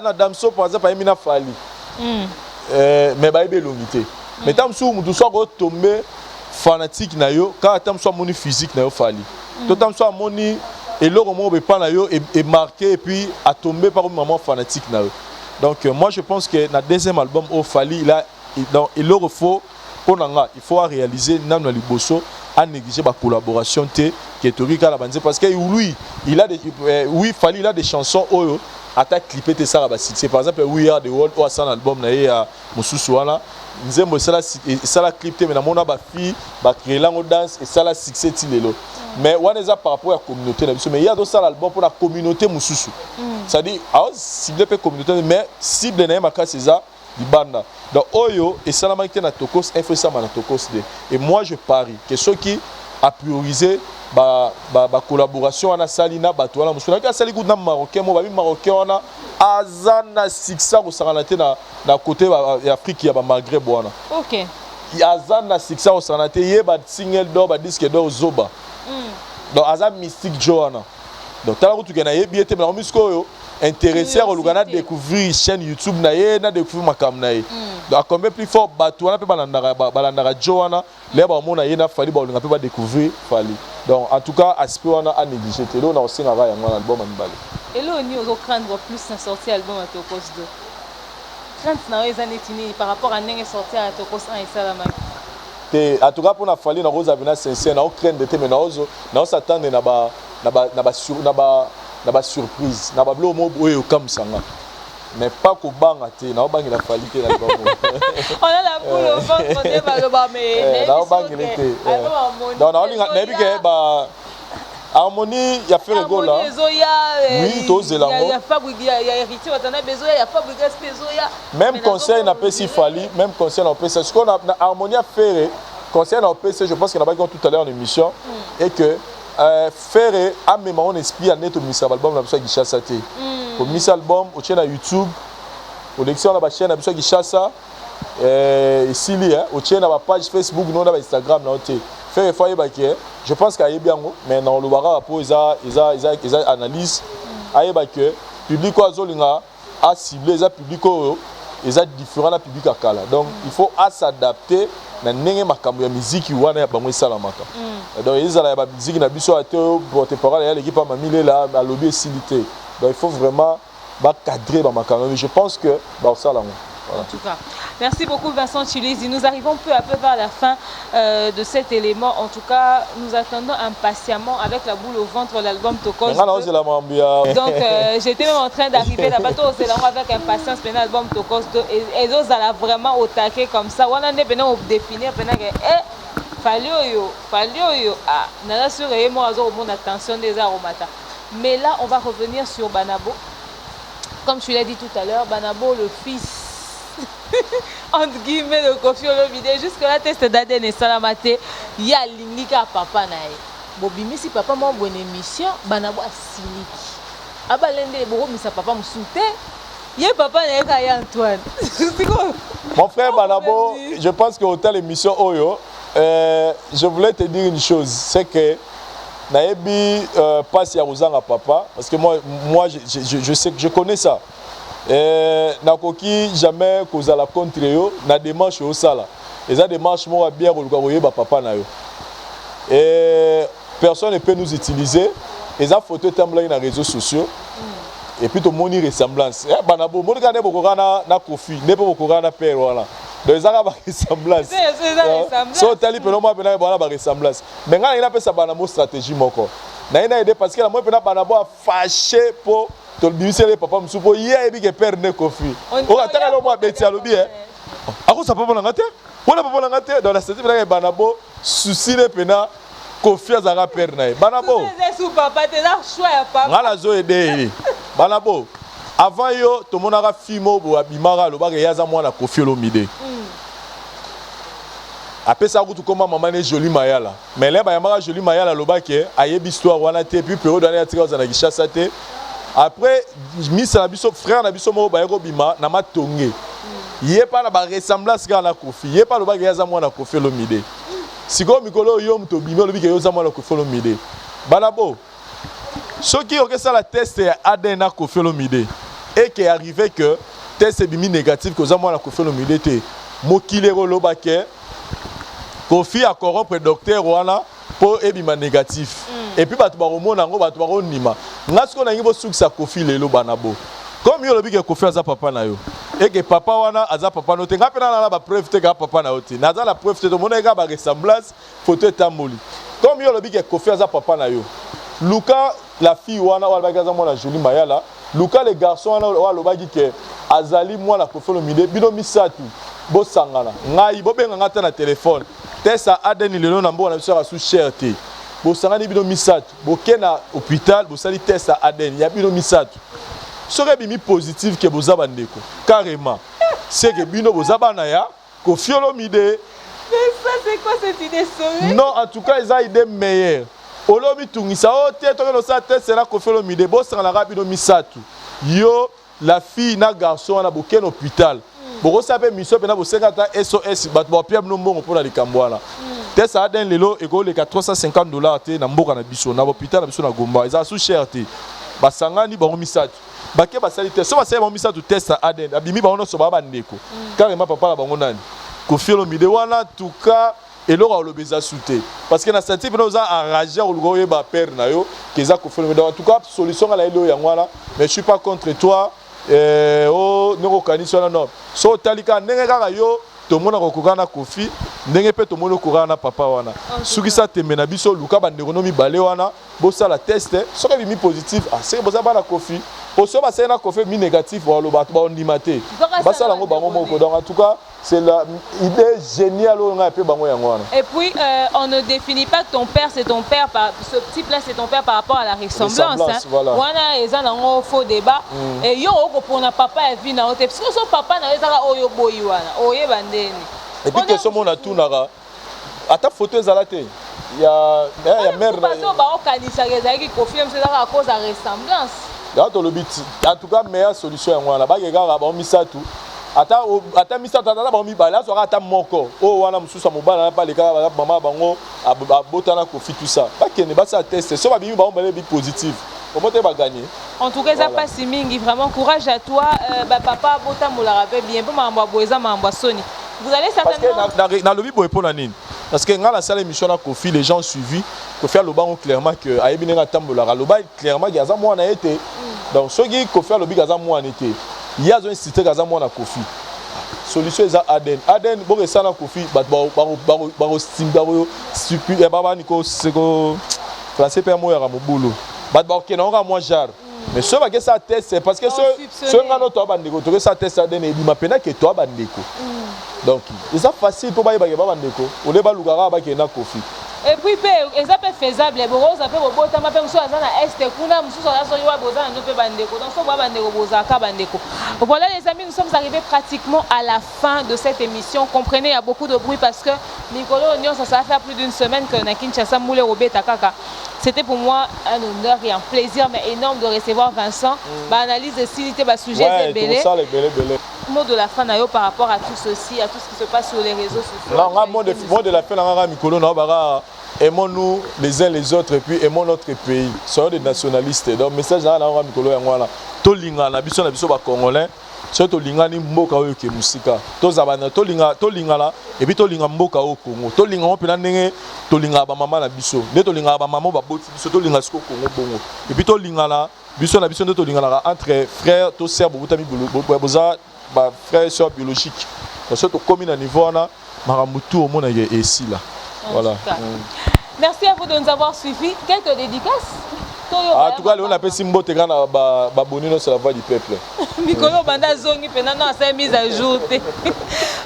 na Damso par exemple yemina Fali mais ba ebe longité mais tam sou mutu so ko tomber fanatique na yo quand tam so moni physique na yo Fali to tam so moni et le moment be pas na yo et marqué et puis a tomber par un moment fanatique na yo donc moi je pense que na deuxième album au Fali il leur faut pour nanga il faut réaliser nanu liboso à négliger la collaboration qui est Torika la bande parce que lui il a des Fali il a des chansons oyo attaque clipper te ça c'est par exemple We Are the World ou un album na ya mususu wana nzembo ça la clip te mais na mona ba fille ba créer lango danse et ça la succès tilelo mais wana eza par rapport à la communauté na biso mais il y a d'autres album pour la communauté mususu ça dit cible pe communauté mais cible na maka c'est ça di banda donc oyo et ça la manque na Tokos info ça na Tokos de et moi je parie que ceux qui a priorisé ba collaboration wana salina bato wana musuna ka sali good na marocain mo ba marocain wana azana siksa ko saranate na côté Afrique ya ba Maghreb wana OK azana siksa ko saranate ye ba single d'or ba disque d'or zoba donc azan mystique joana donc tala ko tukena ye biete mais musique oyo intéressé à Lugana découvrir chaîne YouTube naie na découvrir makam naie donc combien plus fort bato pe balandara Joana les ba mona yena fali ba linga pe ba découvrir fali donc en tout cas aspect wana a négligé te là on aussi na ya ngwana album anibale et là on y craindre plus un sorti album à Tokos 2 crainte na les années par rapport à n'enge sorti à Tokos 1 et Salama en tout cas pour na fali na rose avena sincère na craindre te mais na s'attendre na ba surprise na ba blo mo boye comme ça mais pas ko banga te na bangi la fali te na ba on a la boule au ventre on est pas le bas mais na bangi te non na linga na bike ba harmonie ya faire rigolo là oui to zelango ya fabrique ya héritier watana besoin ya fabrique besoin même conseil na pesi fali même conseil na pesi ce qu'on a harmonie à faire conseil na pesi je pense qu'on a pas tout à l'heure en émission et que faire a même on esprit à net au misa album na biso Gishasa te au misa album au chaîne YouTube au lecture na ba chaîne na biso Gishasa ici là au chaîne na ba page Facebook non na ba Instagram na te faire foyer ba ke je pense qu'à yebiango mais dans le bara pour isa analyse ayeba ke public ko azolinga a cibler za public ko eza différent na public akala donc il faut s'adapter na ndenge makambo ya musique wana ya bango esalamaka donc ezala ya ba musique na biso ate porte parole ya l'équipe mamile là à lobby silité donc il faut vraiment ba cadrer ba makambo mais je pense que ba ça là en tout cas. Merci beaucoup Vincent Chiluizi. Nous arrivons peu à peu vers la fin de cet élément. En tout cas, nous attendons impatiemment avec la boule au ventre l'album Tokos. Donc j'étais même en train d'arriver là-bas avec impatience pour l'album Tokos 2 et eux allaient vraiment au taquet comme ça. On a définir Falio ah nana sur et moi au monde attention des aromatas. Mais là on va revenir sur Banabo. Comme tu l'as dit tout à l'heure, Banabo le fils entre guillemets de Koffi Olomide jusque-là test d'ADN et Salamate ya lingika papa nae bobimi si papa mo bonne émission Banabo asiliki abalende boko misa papa musute ye papa nae ka ya Antoine mon frère Banabo je pense que hôtel émission Oyo je voulais te dire une chose c'est que naebi passe ya Rosanga papa parce que moi je sais que je connais ça nakoki jamais kozala contre yo na démarche au sala eza démarche mo bien ko papa na yo et personne ne peut nous utiliser eza photo temblay na réseaux sociaux et puis to moni ressemblance Banabo mo ka ne boko na Koffi ne pe boko na père wala donc eza ba ressemblance so tali pe no mo pe na ba ressemblance mais ngana ina pe sa Banabo stratégie moko na ina aider parce que la mo pe na Banabo a fâché pour to bimisele papa msupo ye ebi ke père ne Koffi o ataka lo mo beti alobi ako sa papa na ngate wala papa na ngate dans la stratégie na Banabo souci le pena Koffi azaka père na Banabo sous papa te na choix ya papa ngala zo aider Banabo avant yo to monaka fimo bo abimara lo ba ke yaza mwana Koffi Olomide apesa kutu koma maman ne Jolie Mayala mais là ba yamara Jolie Mayala lo ba ke ayebi histoire wana te puis période na tika za na Gishasa te. Après Miss Nabiso frère Nabiso mo ba yeko bima na matonge yé pas na ba ressemblance ka na Koffi yé pas lo ba yaza mwana Koffi Olomide siko mikolo yo mto bima lo bi ke yo za mwana Koffi Olomide Banabo soki o ke ça la test ya ADN na Koffi Olomide et que arrivé que test bimi négatif que za mwana Koffi Olomide te mokilero lo ba ke Koffi a corrompre docteur wana pour ebima négatif et puis bato baromona ngo bato baronima ngasko na ngibo sukisa Koffi lelo Banabo comme yo lobi ke Koffi aza papa na yo et que papa wana aza papa no te ngapena na ba preuve te ka papa na yo te naza la preuve te to mona ga ba ressemblance photo etamboli comme yo lobi ke Koffi aza papa na yo Luka la fille wana wala ba gaza mona Jolie Mayala Luka le garçon wana wala ba di ke azali mwana Koffi Olomide bino misatu bo sangana ngai bo benga ngata na téléphone tesa ADN lelo na mbo na biso ka sous cherté bo sangani bino misatu bo kena hôpital bo sali test ADN ya bino misatu soke bimi positif ke boza bandeko carrément c'est que bino boza bana ya Koffi Olomide mais ça c'est quoi cette idée sauvé non en tout cas ils ont une idée meilleure olobi tungisa o te to no sa test na Koffi Olomide bo sangana bino misatu yo la fille na garçon na bo kena hôpital boko sape mission pena bo 50 SOS bat bo pia no mbongo pour na likambo wana te ça den lelo eko le $350 te na mboka na biso na hôpital na biso na Gomba eza sous cher te basangani bango misato bake basali test so basali bango misato test à ADN abimi bango nyonso baba bandeko carrément papa na bango nani Koffi Olomide wana en tout cas eloko alobeza sute parce que na senti pena oza enragé oluka oyeba père na yo keza Koffi Olomide en tout cas solution ala ile yango wana mais je suis pas contre toi oh ndenge okanisi wana non so otalika ndenge kaka yo tomona kokoka na Koffi ndenge mpe tomona okoka na papa wana soki sa tembe na biso luka bandeko no mibale wana bosala test soki ebimi positif seke boza bana Koffi oso basali na Koffi mi négatif baloba baondima te basala yango bango moko donc en tout cas c'est l'idée géniale oyo ngai mpe bango yango wana. Et puis on ne définit pas que ton père c'est ton père ce type là c'est ton père par rapport à la ressemblance voilà. Wana eza nango faux débat et yo okopona papa et vie na ote parce que so papa na ezaka oyo boyi wana oyeba ndeni et puis que somo na tunaka ata photo ezala te ya mère na to ba okanisa ezaki Koffi même c'est à cause de la ressemblance ya to lobiti en tout cas meilleure solution yango wana ba kekaka ba misatu ata misatu ata ba mibala azo ata moko o wana mususu mobala na pa leka mama bango abotana Koffi tout ça ba kene ba sa test so ba bimi ba mbele bi positif comment tu vas gagner. En tout cas, ça passe mingi, vraiment courage à toi. Papa, bota moula rappelle bien, pour m'envoyer boisa m'envoyer Sony. Vous allez certainement. Parce que dans le lobby pour nani. Parce que dans la salle émission à Koffi, les gens ont suivi. Koffi a le banc clairement que Aïe Binenga Tambola. Le banc clairement qu'il y a un mois en été. Donc ceux qui Koffi a le lobby qu'il y a un mois en été. Il y a un cité qu'il y a un mois en Koffi. Solution est à Aden. Aden, bon que ça na Koffi, baro style stupide. Baba Nico Sego français père moi à mon boulot. Ok, non, moi jar. Mais ce que ça teste, c'est parce que ce nga toi bandeko, to que ça teste ça donne, il m'a peine que toi bandeko. Donc, c'est facile pour ba bandeko. On les ba lugara ba ke na Koffi. Et puis ça peut faisable, bon ça peut bota ma pe muso azana est kuna muso ça so yoa boza no pe bandeko. Donc so ba bandeko boza ka bandeko. Voilà les amis, nous sommes arrivés pratiquement à la fin de cette émission. Comprenez, il y a beaucoup de bruit parce que Nicolo Onyon ça va faire plus d'une semaine que na Kinshasa Moule Robeta Kaka. C'était pour moi un honneur et un plaisir mais énorme de recevoir Vincent. Analyse de s'ilité sujet belé. Mot de la fin par rapport à tout ceci, à tout ce qui se passe sur les réseaux sociaux. Non, mot de la fin na Nicolo na bara aimons-nous les uns les autres et puis aimons notre pays. Soyons des nationalistes. Donc message na Nicolo yango to linga na biso ba congolais. Surtout linga ni mboka oyo ke musika. To zabana to linga la et puis to linga mboka o Congo. To linga on pena ndenge to linga ba mama na biso. Ne to linga ba mama ba boti biso to linga siko Congo bongo. Et puis to linga la biso na biso to linga la entre frères to sœurs botami boza ba frères et sœurs biologiques. Donc surtout comme na niveau na maramutu au monde est ici là. Voilà. Merci à vous de nous avoir suivis. Quelques dédicaces. En tout cas, on appelle Simbo Tegana Babonino sur la voix du peuple. Mikolo Banda Zongi, pendant sa mise à jour.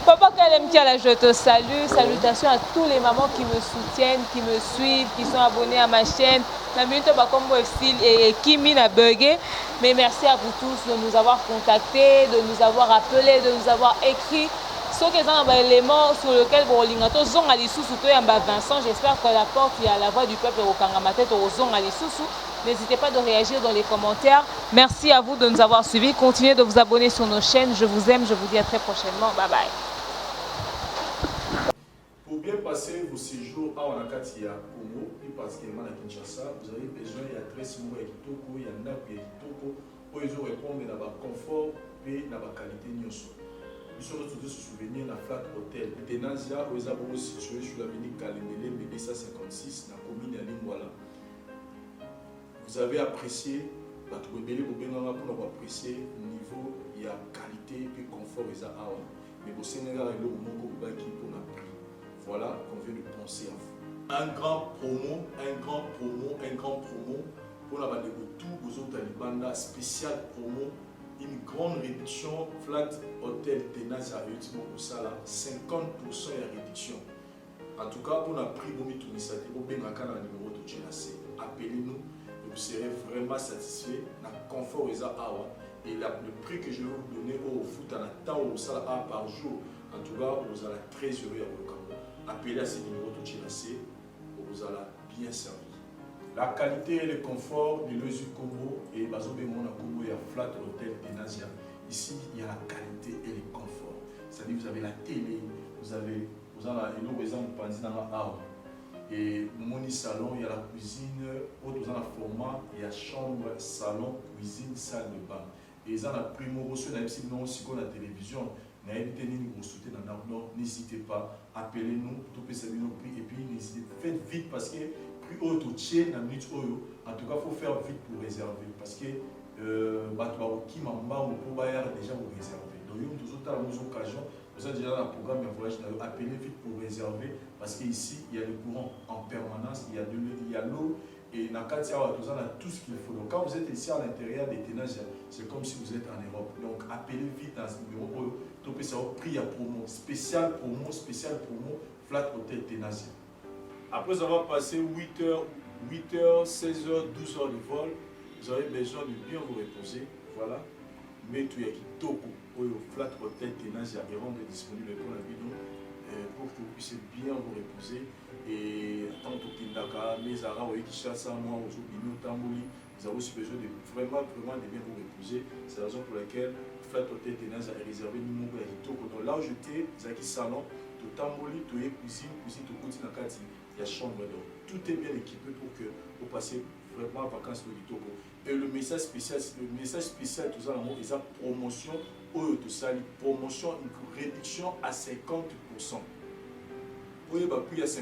Papa Kalem Kiala, je te salue. Salutations à tous les mamans qui me soutiennent, qui me suivent, qui sont abonnés à ma chaîne. La minute Bakombo Style et Kimi n'a bugué. Mais merci à vous tous de nous avoir contactés, de nous avoir appelés, de nous avoir écrit. Ceux qui ont un élément sur lequel Bolingato Zong Ali Soussou, Vincent, j'espère que la porte il y a la voix du peuple au Kangamate au Zong Ali Soussou. N'hésitez pas de réagir dans les commentaires. Merci à vous de nous avoir suivis. Continuez de vous abonner sur nos chaînes. Je vous aime. Je vous dis à très prochainement. Bye bye. Pour bien passer vos séjours à Wanakatia, Congo, et particulièrement à Kinshasa, vous avez besoin d'adresse Moua Kitoko, il y en a qui Kitoko, pour les répondre à la confort et à la qualité de nos Nous sommes tous se souvenir de la Flat Hotel. Tenazia, où est situé sur l'avenue Kalemele, BBSA 56, dans la commune de Lingwala. Vous avez apprécié, pour apprécier le niveau, il y a qualité et confort. Mais au Sénégal, il y a un moment pour la prix. Voilà qu'on vient de penser à vous. Un grand promo pour la bande de tout aux autres Talibanda, spécial promo. Une grande réduction, Flat Hotel Tenazia au Sala, 50% de réduction. En tout cas, pour la prix de Tunisia, vous pouvez nous numéro de Tchénassé. Appelez-nous et vous serez vraiment satisfait. Le confort est à Awa. Et le prix que je vais vous donner au foot en temps au Sala par jour, en tout cas, vous allez très heureux à Volcamo. Appelez à ce numéro de Tchénassé, vous allez bien servir. La qualité et le confort de l'Oesu Congo et Bazobe Mona Congo et à Flat Hotel Tenazia. Ici, il y a la qualité et le confort. C'est-à-dire vous avez la télé, vous avez un exemple Et mon salon, il y a la cuisine, dans le format, il y a chambre, salon, cuisine, salle de bain. Et ils ont la primo reçu, on a la télévision, n'hésitez pas, appelez-nous, et puis n'hésitez pas, faites vite parce que plus haut au tien, en tout cas, il faut faire vite pour réserver parce que qui m'a déjà vous réserver. Donc, il y a toujours occasions. Vous avez déjà un programme de voyage, appelez vite pour réserver parce qu'ici, il y a le courant en permanence, il y a l'eau et dans le cas on a tout ce qu'il faut. Donc, quand vous êtes ici à l'intérieur des Ténages, c'est comme si vous êtes en Europe. Donc, appelez vite dans ce numéro pour prix à promo, spécial promo, Flat Hotel Ténages. Après avoir passé 8h, 16h, 12h de vol, vous avez besoin de bien vous reposer. Voilà. Mais tout est kitoko. Flat Hotel Ténages est disponible pour la vidéo pour que vous puissiez bien vous reposer. Et tant que Kindaka, mes arabes, qui chassent à moi, vous avez aussi besoin de vraiment de bien vous reposer. C'est la raison pour laquelle Flat Hotel Ténages est réservé numéro de kitoko. Donc là où j'étais, Zaki Salon, tout tamboli, tout cuisine, tout côté dans le il y a chambre. Donc tout est bien équipé pour que vous passiez vraiment en vacances au Kitoko. Et le message spécial, tout ça, il y a promotion, promotion, une réduction à 50%. Pour y avoir plus à 50%,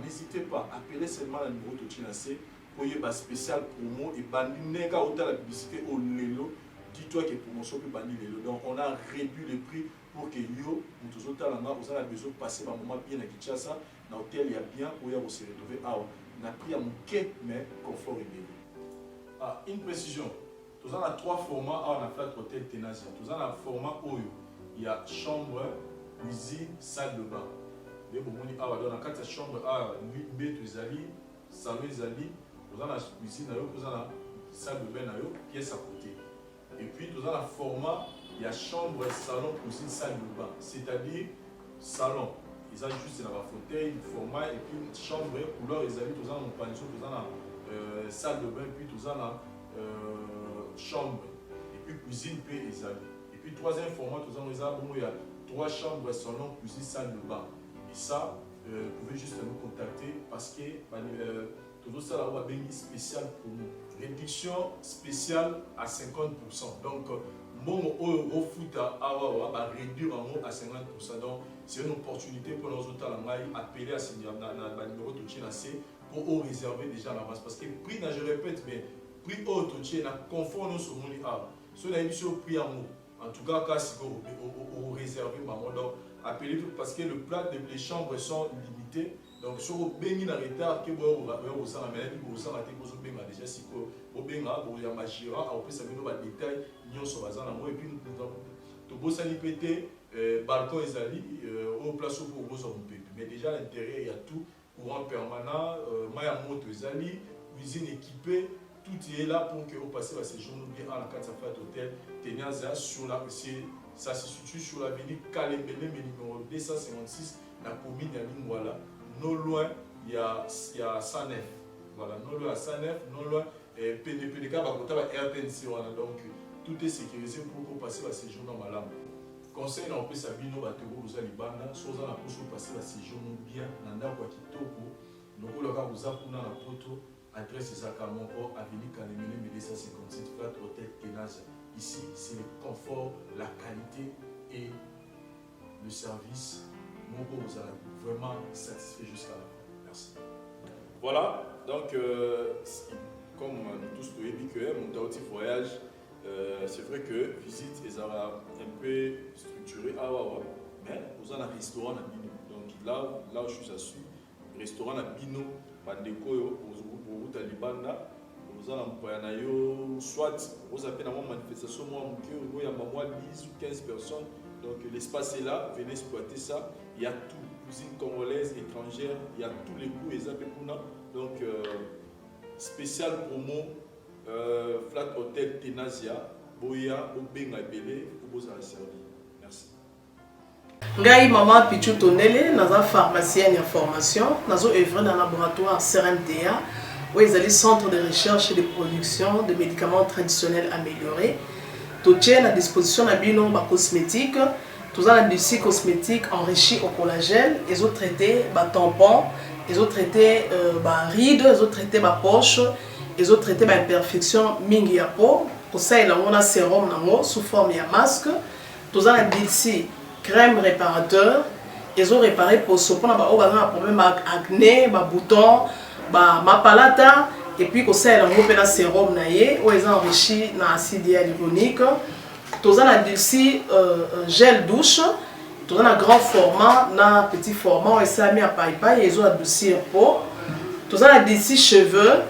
n'hésitez pas, appelez seulement le numéro de Tchinasé pour y avoir spécial promo et bandinega autant la publicité au Lelo. Dis-toi que promotion peut bannir Lelo. Donc on a réduit le prix pour que yo, nous tous autant là, vous avez besoin de passer un moment bien à Kinshasa, dans l'hôtel il y a bien pour y se retrouver. Ah, on a pris à mon quai, mais confort et bien. Ah, une précision. Nous avons 3 formats à la Flat Hotel Ténages. Nous avons un format où il y a chambre, cuisine, salle de bain. Dans la chambre, salon, nous avons la cuisine, nous avons la salle de bain, pièce à côté. Et puis nous avons un format, il y a chambre, salon, cuisine, salle de bain. C'est-à-dire salon. Ils ont juste un fauteuil, un format, et puis chambre, couleur, ils ont tous un panneau, tous un salle de bain, puis tous un chambre, et puis cuisine, puis ils ont. Et puis troisième format, tous un il y a 3 chambres, salon, cuisine, salle de bain. Et ça, vous pouvez juste nous contacter parce que tout ça là, on va bénir spécial pour nous. Réduction spéciale à 50%. Donc, mon au foot va réduire en à 50%. Donc, c'est une opportunité pour nous autres appeler à ce numéro de Tchinasé pour réserver déjà à l'avance. Parce que le prix, je répète, mais prix haut de Tchinasé, conforme sur mon sur la émission prix en mots. En tout cas, quand vous réservez, donc appelez parce que le plat les chambres sont limitées. Donc, si vous avez un retard, vous avez déjà si vous avez un détail, et puis nous balcon au place pour vos mais déjà à l'intérieur, il y a tout, courant permanent, cuisine équipée. Tout est là pour que vous passiez à séjour bien à la carte Flat Hotel Ténages sur la ça se situe sur l'avenue Kalembele, numéro 256, la commune de Lingwala. Non loin, il y a Sanef. Voilà, non loin à Sanef, non loin, PDPDK, RTNC. Donc, tout est sécurisé pour que vous passiez à séjour dans Malam. Conseil dans le pays, Sabino, Batero, vous allez bana, soit dans la poche, vous passez à séjour bien, Nanda, Wakitoko, nous vous avez dans la poto. Adresse Zakamoko, avenue Kanemene, 257, Flat Hotel Ténages. Ici, c'est le confort, la qualité et le service. Mon vous allez vraiment satisfait jusqu'à la fin. Merci. Voilà, donc, comme nous tous nous avons dit que mon voyage, c'est vrai que visite est un peu structurée, mais vous avez un restaurant à Bino. Donc là où je suis assis, restaurant à Bino. Bandeko au Talibanda, vous avez soit vous avez une manifestation, il y a 10 ou 15 personnes, donc l'espace est là, venez exploiter ça. Il y a tout, cuisine congolaise, étrangère, il y a tous les goûts, donc spécial promo, Flat Hotel Ténages, Boya, Obenga Belé, vous avez servi. Merci. Ngai Maman Pichou Tonele, naza pharmacienne en formation, nazo œuvre dans le laboratoire CRMDA, où ils allaient centre de recherche et de production de médicaments traditionnels améliorés. Tout tient à disposition de bino cosmétiques, Tous les dossiers cosmétiques enrichis au collagène, ils ont traité tampons, ils ont traité rides, ils ont traité poche, ils ont traité imperfection mingi ya peau. Pour ça, il y a un sérum sous forme de masque. Tous les dossiers crème réparateur, ils ont réparé pour ce qu'on a un problème avec acné, boutons, mapalata. Et puis, il y a un sérum où ils ont enrichi dans l'acide hyaluronique. Tous les dossiers gel douche, tous les grand format, dans petit format, et ça a mis à paille, ils ont adouci un peau. Tous les dossiers cheveux,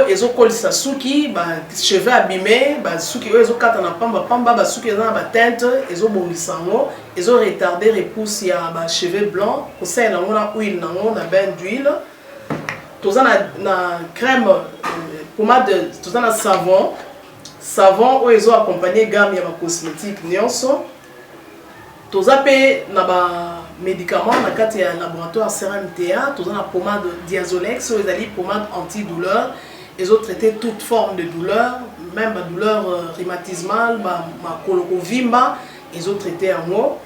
ils ont collé sa souki, cheveux abîmés, souki, ils ont quatre pamba, souki, ils ont la teinte, ils ont bondi sango, ils ont retardé repousse, il y a cheveux blancs, pour ça, il y a une huile, un bain d'huile. Tous les crème, pommade, tous les savon. Savon où ils ont accompagné gamme ya cosmétique nyonso. Toza pe na ba médicaments na kati ya laboratoire CRMTA, toza na pommade Diazolex où ils ali pommade antidouleur. Ils ont traité toute forme de douleur, même la douleur rhumatismale, ma colokovimba, ils ont traité en haut.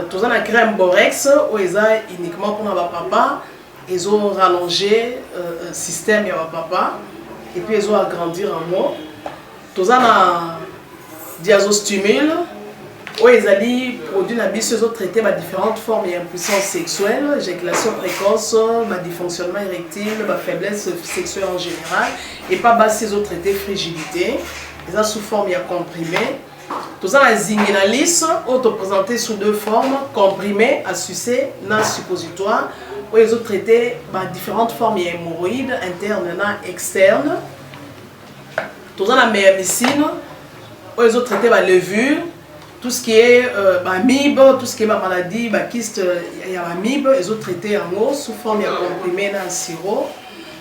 Toza na crème Borex où ils ont uniquement pour na papa, ils ont rallongé le système ya papa et puis ils ont agrandi en haut. Tous les diazostimule, où ils ont produit ils ont traité différentes formes d'impuissance sexuelle, éjaculation précoce, dysfonctionnement érectile, faiblesse sexuelle en général, et pas ils ont traité frigidité, ils ont sous forme comprimé. Tous les zinguinalis, ont présenté sous deux formes, comprimé à sucer, non suppositoire, où ils ont traité différentes formes d'hémorroïdes internes et externes. Tous les méamycine, où ils ont traité la levure, tout ce qui est amibe, tout ce qui est maladie, kyste, il y a amibe, ils ont traité en eau sous forme de comprimé dans le sirop.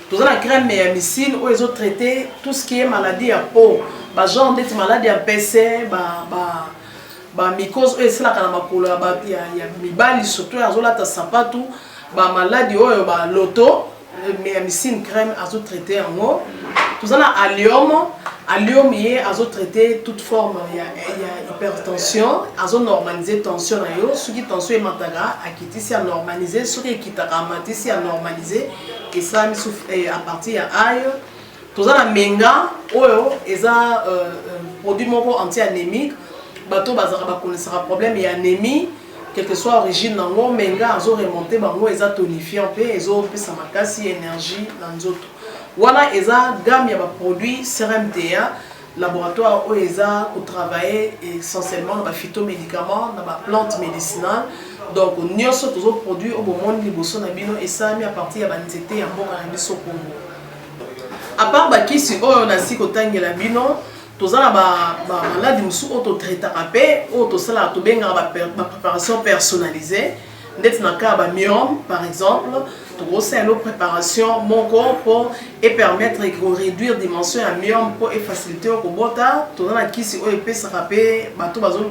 Tous les crème méamycine, où ils ont traité tout ce qui est maladie à peau, genre des maladies à PC, mycose, c'est là qu'il y a mibali, surtout, ils ont là sapatu, maladie, loto, méamycine crème, ils ont traité en eau. Tous les allium, ils ont traité toute forme, il y a hypertension, ils ont normalisé la tension, ce qui est tension est mataga, qui est normalisé, ce qui est normalisé, et ça à partir de aïe. Tous les menga, ils ont produit anti-anémique, ils ont un problème d'anémie, quelle que soit l'origine, ils ont remonté, ils ont tonifié un peu, ils ont fait énergie dans les autres. Voilà, ils ont gamme de produits CRMTA, laboratoire où ils ont travaillé essentiellement dans les phytomédicaments, dans les plantes médicinales. Donc, nous avons tous les produits au moment de et ça a mis à partir de l'anxiété et de Congo. À part qui si on a si côté la bino, tous avons des maladies qui sont auto-traitées, la préparation personnalisée. Dans le cas de myome, par exemple, c'est une préparation mon corps pour permettre de réduire la dimension de myome pour faciliter le robota. Tout le monde qui s'est fait se rappeler, tout le monde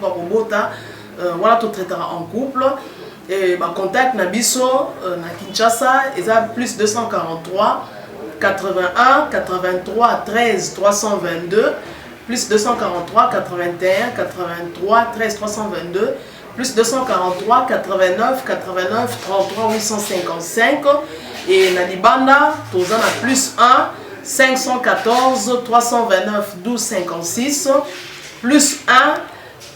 voilà tout traitera en couple. Et contact Nabiso, na Kinshasa, ils ont plus 243 81 83 13 322 plus 243 81 83 13 322 plus 243 89 89 33 855 et Nalibanda, tous en a plus 1 514 329 12 56 plus 1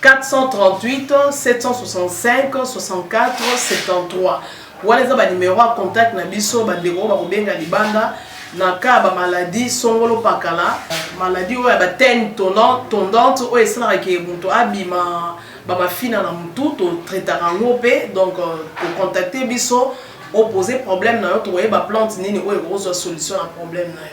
438 765 64 73. Voilà les numéros à contact na biso bandeko ba kobenga libanda na ka ba maladie songolo pakala maladie oyo ba tene tondante oyo esalaka ke mutu abima bamafina na mutu to traitaka ngo pe donc pour contacter biso opposer problème na yo to ba plante nini oyo kozwa solution na problème na yo.